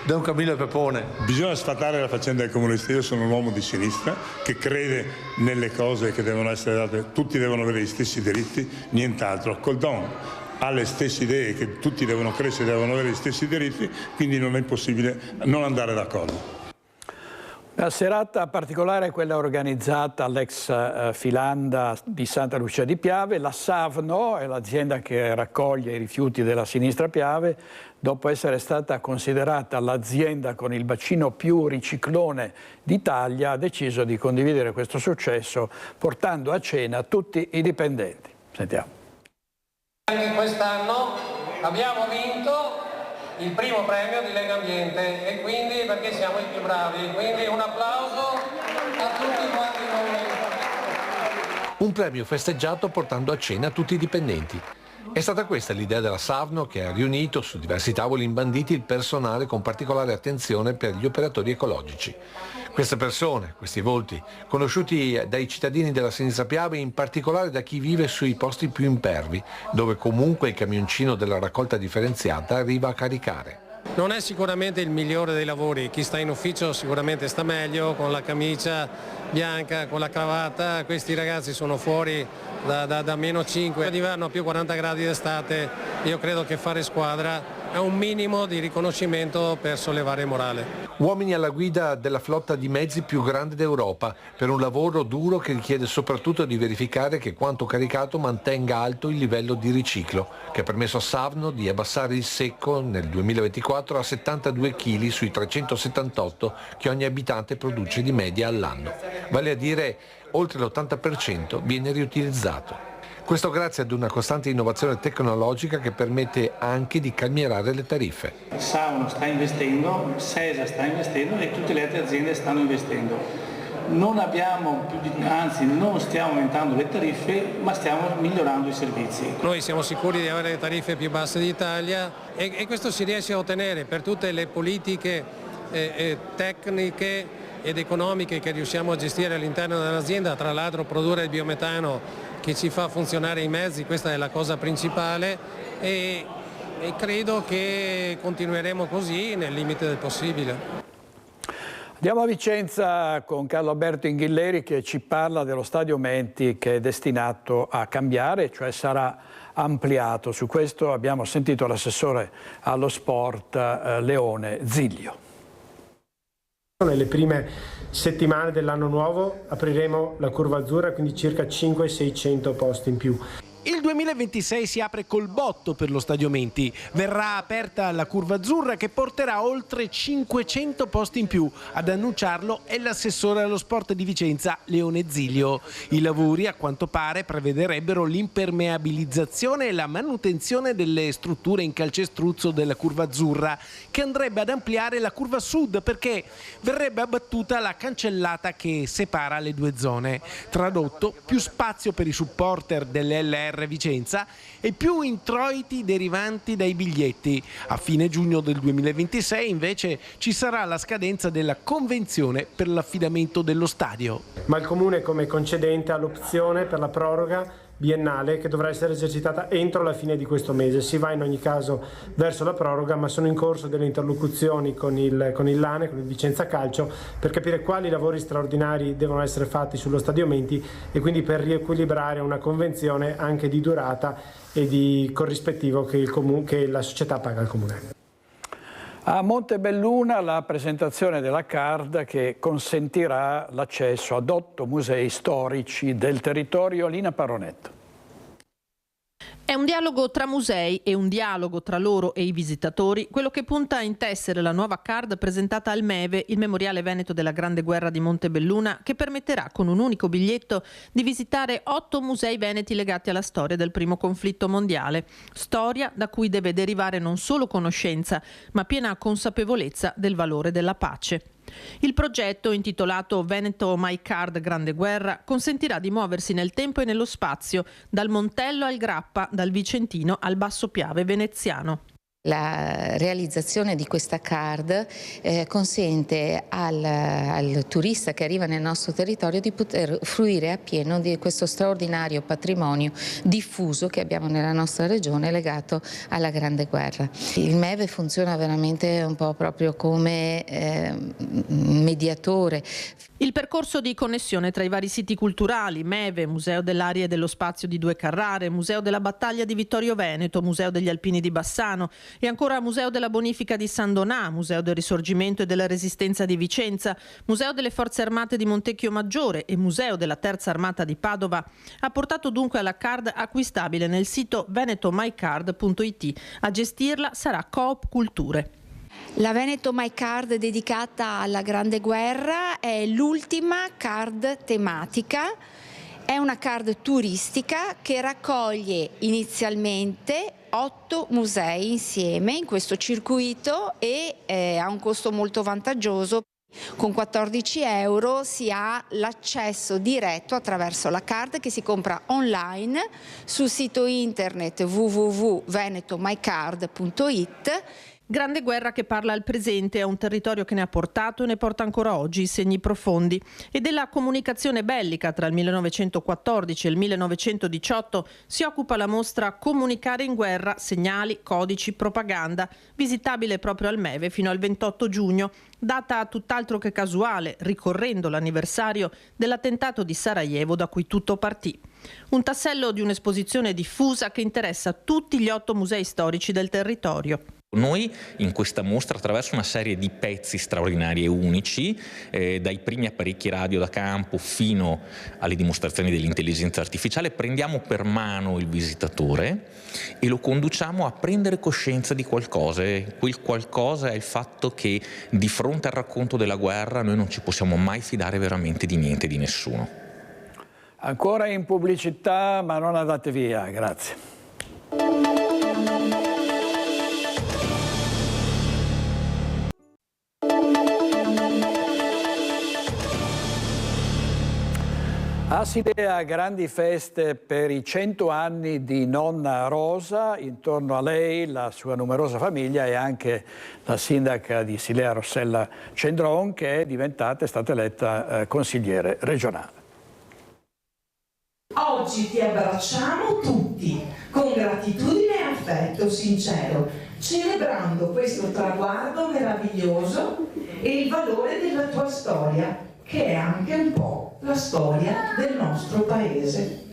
Don Camillo Pepone. Bisogna sfatare la faccenda del comunista. Io sono un uomo di sinistra che crede nelle cose che devono essere date, tutti devono avere gli stessi diritti, nient'altro. Coldon ha le stesse idee, che tutti devono crescere, devono avere gli stessi diritti, quindi non è possibile non andare d'accordo. Una serata particolare è quella organizzata all'ex Filanda di Santa Lucia di Piave. La Savno è l'azienda che raccoglie i rifiuti della sinistra Piave, dopo essere stata considerata l'azienda con il bacino più riciclone d'Italia, ha deciso di condividere questo successo portando a cena tutti i dipendenti. Sentiamo. Anche quest'anno abbiamo vinto il primo premio di Lega Ambiente e quindi perché siamo i più bravi, quindi un applauso a tutti quanti noi. Un premio festeggiato portando a cena tutti i dipendenti. È stata questa l'idea della Savno, che ha riunito su diversi tavoli imbanditi il personale con particolare attenzione per gli operatori ecologici. Queste persone, questi volti, conosciuti dai cittadini della sinistra Piave, in particolare da chi vive sui posti più impervi, dove comunque il camioncino della raccolta differenziata arriva a caricare. Non è sicuramente il migliore dei lavori, chi sta in ufficio sicuramente sta meglio, con la camicia bianca, con la cravatta, questi ragazzi sono fuori da meno 5 d'inverno a più 40 gradi d'estate, io credo che fare squadra è un minimo di riconoscimento per sollevare il morale. Uomini alla guida della flotta di mezzi più grande d'Europa, per un lavoro duro che richiede soprattutto di verificare che quanto caricato mantenga alto il livello di riciclo, che ha permesso a Savno di abbassare il secco nel 2024 a 72 kg sui 378 che ogni abitante produce di media all'anno. Vale a dire oltre l'80% viene riutilizzato. Questo grazie ad una costante innovazione tecnologica che permette anche di calmierare le tariffe. Savno sta investendo, Sesa sta investendo e tutte le altre aziende stanno investendo. Non stiamo aumentando le tariffe, ma stiamo migliorando i servizi. Noi siamo sicuri di avere le tariffe più basse d'Italia e questo si riesce a ottenere per tutte le politiche tecniche ed economiche che riusciamo a gestire all'interno dell'azienda, tra l'altro produrre il biometano che ci fa funzionare i mezzi, questa è la cosa principale e credo che continueremo così nel limite del possibile. Andiamo a Vicenza con Carlo Alberto Inghilleri che ci parla dello stadio Menti che è destinato a cambiare, cioè sarà ampliato. Su questo abbiamo sentito l'assessore allo sport Leone Ziglio. Nelle prime settimane dell'anno nuovo apriremo la Curva Azzurra, quindi circa 500-600 posti in più. Il 2026 si apre col botto per lo Stadio Menti. Verrà aperta la Curva Azzurra che porterà oltre 500 posti in più. Ad annunciarlo è l'assessore allo sport di Vicenza, Leone Ziglio. I lavori, a quanto pare, prevederebbero l'impermeabilizzazione e la manutenzione delle strutture in calcestruzzo della Curva Azzurra, che andrebbe ad ampliare la Curva Sud perché verrebbe abbattuta la cancellata che separa le due zone. Tradotto, più spazio per i supporter delle LR per Vicenza e più introiti derivanti dai biglietti. A fine giugno del 2026 invece ci sarà la scadenza della convenzione per l'affidamento dello stadio. Ma il Comune come concedente ha l'opzione per la proroga biennale che dovrà essere esercitata entro la fine di questo mese. Si va in ogni caso verso la proroga, ma sono in corso delle interlocuzioni con il LANE, con il Vicenza Calcio, per capire quali lavori straordinari devono essere fatti sullo Stadio Menti e quindi per riequilibrare una convenzione anche di durata e di corrispettivo che la società paga al Comune. A Montebelluna la presentazione della card che consentirà l'accesso ad 8 musei storici del territorio. Lina Paronetto. È un dialogo tra musei e un dialogo tra loro e i visitatori, quello che punta a intessere la nuova card presentata al MEVE, il Memoriale Veneto della Grande Guerra di Montebelluna, che permetterà con un unico biglietto di visitare 8 musei veneti legati alla storia del primo conflitto mondiale. Storia da cui deve derivare non solo conoscenza, ma piena consapevolezza del valore della pace. Il progetto, intitolato Veneto My Card Grande Guerra, consentirà di muoversi nel tempo e nello spazio, dal Montello al Grappa, dal Vicentino al Basso Piave veneziano. La realizzazione di questa card consente al turista che arriva nel nostro territorio di poter fruire appieno di questo straordinario patrimonio diffuso che abbiamo nella nostra regione legato alla Grande Guerra. Il MEVE funziona veramente un po' proprio come mediatore. Il percorso di connessione tra i vari siti culturali, MEVE, Museo dell'Aria e dello Spazio di Due Carrare, Museo della Battaglia di Vittorio Veneto, Museo degli Alpini di Bassano e ancora Museo della Bonifica di San Donà, Museo del Risorgimento e della Resistenza di Vicenza, Museo delle Forze Armate di Montecchio Maggiore e Museo della Terza Armata di Padova, ha portato dunque alla card acquistabile nel sito venetomycard.it. A gestirla sarà Coop Culture. La Veneto My Card dedicata alla Grande Guerra è l'ultima card tematica, è una card turistica che raccoglie inizialmente 8 musei insieme in questo circuito e ha un costo molto vantaggioso. Con 14 euro si ha l'accesso diretto attraverso la card che si compra online sul sito internet www.venetomycard.it. Grande Guerra che parla al presente, a un territorio che ne ha portato e ne porta ancora oggi i segni profondi, e della comunicazione bellica tra il 1914 e il 1918 si occupa la mostra Comunicare in guerra, segnali, codici, propaganda, visitabile proprio al MEVE fino al 28 giugno, data tutt'altro che casuale, ricorrendo l'anniversario dell'attentato di Sarajevo da cui tutto partì. Un tassello di un'esposizione diffusa che interessa tutti gli 8 musei storici del territorio. Noi in questa mostra, attraverso una serie di pezzi straordinari e unici, dai primi apparecchi radio da campo fino alle dimostrazioni dell'intelligenza artificiale, prendiamo per mano il visitatore e lo conduciamo a prendere coscienza di qualcosa. Quel qualcosa è il fatto che di fronte al racconto della guerra noi non ci possiamo mai fidare veramente di niente, di nessuno. Ancora in pubblicità, ma non andate via, grazie. Asidea, grandi feste per i 100 anni di nonna Rosa, intorno a lei la sua numerosa famiglia e anche la sindaca di Silea Rossella Cendron che è stata eletta consigliere regionale. Oggi ti abbracciamo tutti con gratitudine e affetto sincero, celebrando questo traguardo meraviglioso e il valore della tua storia, che è anche un po' la storia del nostro paese.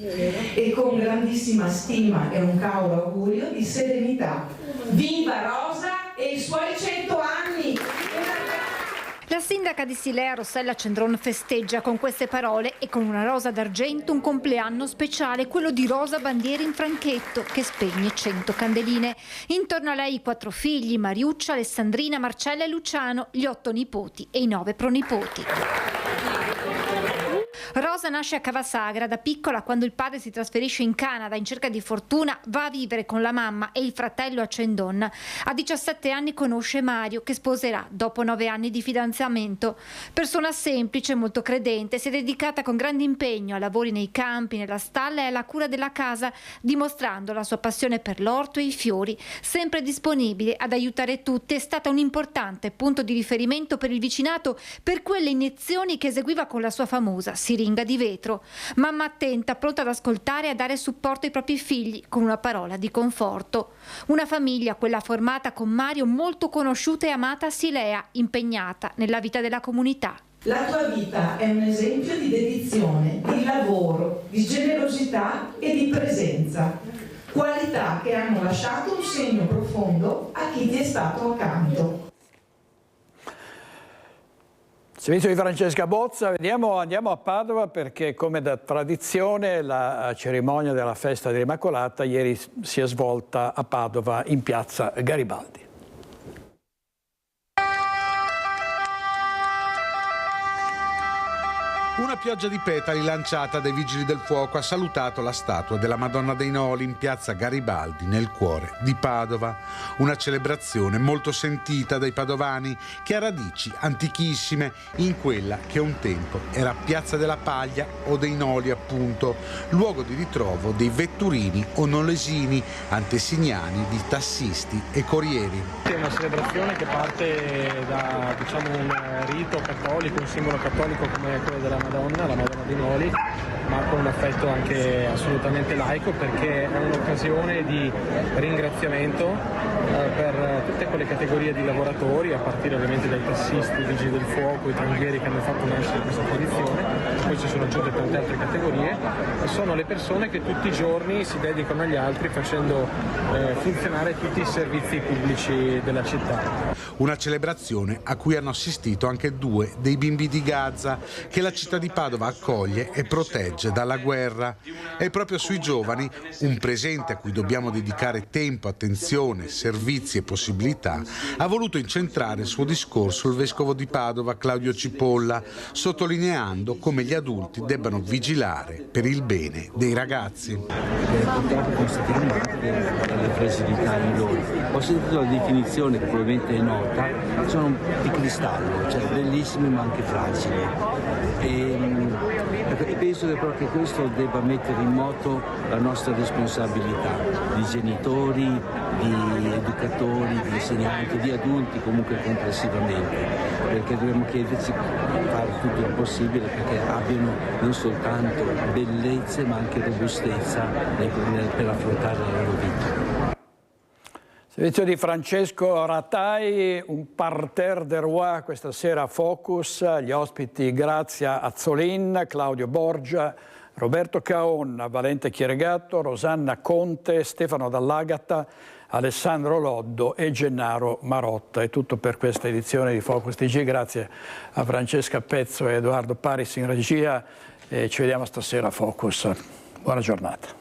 E con grandissima stima e un caro augurio di serenità. Viva Rosa e i suoi 100 anni! La sindaca di Silea Rossella Cendron festeggia con queste parole e con una rosa d'argento un compleanno speciale, quello di Rosa Bandieri in franchetto, che spegne 100 candeline. Intorno a lei i 4 figli, Mariuccia, Alessandrina, Marcella e Luciano, gli 8 nipoti e i 9 pronipoti. Rosa Rosa nasce a Cavasagra. Da piccola, quando il padre si trasferisce in Canada in cerca di fortuna, va a vivere con la mamma e il fratello a Cendon. A 17 anni conosce Mario, che sposerà dopo 9 anni di fidanzamento. Persona semplice, molto credente, si è dedicata con grande impegno a lavori nei campi, nella stalla e alla cura della casa, dimostrando la sua passione per l'orto e i fiori. Sempre disponibile ad aiutare tutti, è stata un importante punto di riferimento per il vicinato per quelle iniezioni che eseguiva con la sua famosa siringa di vetro. Mamma attenta, pronta ad ascoltare e a dare supporto ai propri figli con una parola di conforto. Una famiglia, quella formata con Mario, molto conosciuta e amata a Silea, impegnata nella vita della comunità. La tua vita è un esempio di dedizione, di lavoro, di generosità e di presenza. Qualità che hanno lasciato un segno profondo a chi ti è stato accanto. Servizio di Francesca Bozza, andiamo a Padova perché come da tradizione la cerimonia della festa dell'Immacolata ieri si è svolta a Padova in piazza Garibaldi. Una pioggia di petali lanciata dai Vigili del Fuoco ha salutato la statua della Madonna dei Noli in piazza Garibaldi, nel cuore di Padova. Una celebrazione molto sentita dai padovani che ha radici antichissime in quella che un tempo era Piazza della Paglia o dei Noli appunto, luogo di ritrovo dei vetturini o nolesini, antesignani di tassisti e corrieri. È una celebrazione che parte da un rito cattolico, un simbolo cattolico come quello della Madonna, la Madonna dei Noli, ma con un affetto anche assolutamente laico perché è un'occasione di ringraziamento per tutte quelle categorie di lavoratori, a partire ovviamente dai tassisti, i vigili del fuoco, i tranvieri che hanno fatto nascere questa tradizione, poi ci sono aggiunte tante altre categorie, e sono le persone che tutti i giorni si dedicano agli altri facendo funzionare tutti i servizi pubblici della città. Una celebrazione a cui hanno assistito anche 2 dei bimbi di Gaza che la città di Padova accoglie e protegge dalla guerra. È proprio sui giovani, un presente a cui dobbiamo dedicare tempo, attenzione, servizi e possibilità, ha voluto incentrare il suo discorso il vescovo di Padova Claudio Cipolla, sottolineando come gli adulti debbano vigilare per il bene dei ragazzi. Purtroppo constatiamo anche delle fragilità in loro. Ho sentito la definizione che probabilmente è nota, sono di cristallo, cioè bellissimi ma anche fragili. E penso che proprio questo debba mettere in moto la nostra responsabilità di genitori, di educatori, di insegnanti, di adulti comunque complessivamente, perché dobbiamo chiederci di fare tutto il possibile perché abbiano non soltanto bellezze ma anche robustezza per affrontare la loro vita. Servizio di Francesco Ratai, un parterre de roi questa sera a Focus, gli ospiti Grazia Azzolin, Claudio Borgia, Roberto Caon, Valente Chieregatto, Rosanna Conte, Stefano Dall'Agata, Alessandro Loddo e Gennaro Marotta. È tutto per questa edizione di Focus TG, grazie a Francesca Pezzo e Edoardo Paris in regia e ci vediamo stasera a Focus. Buona giornata.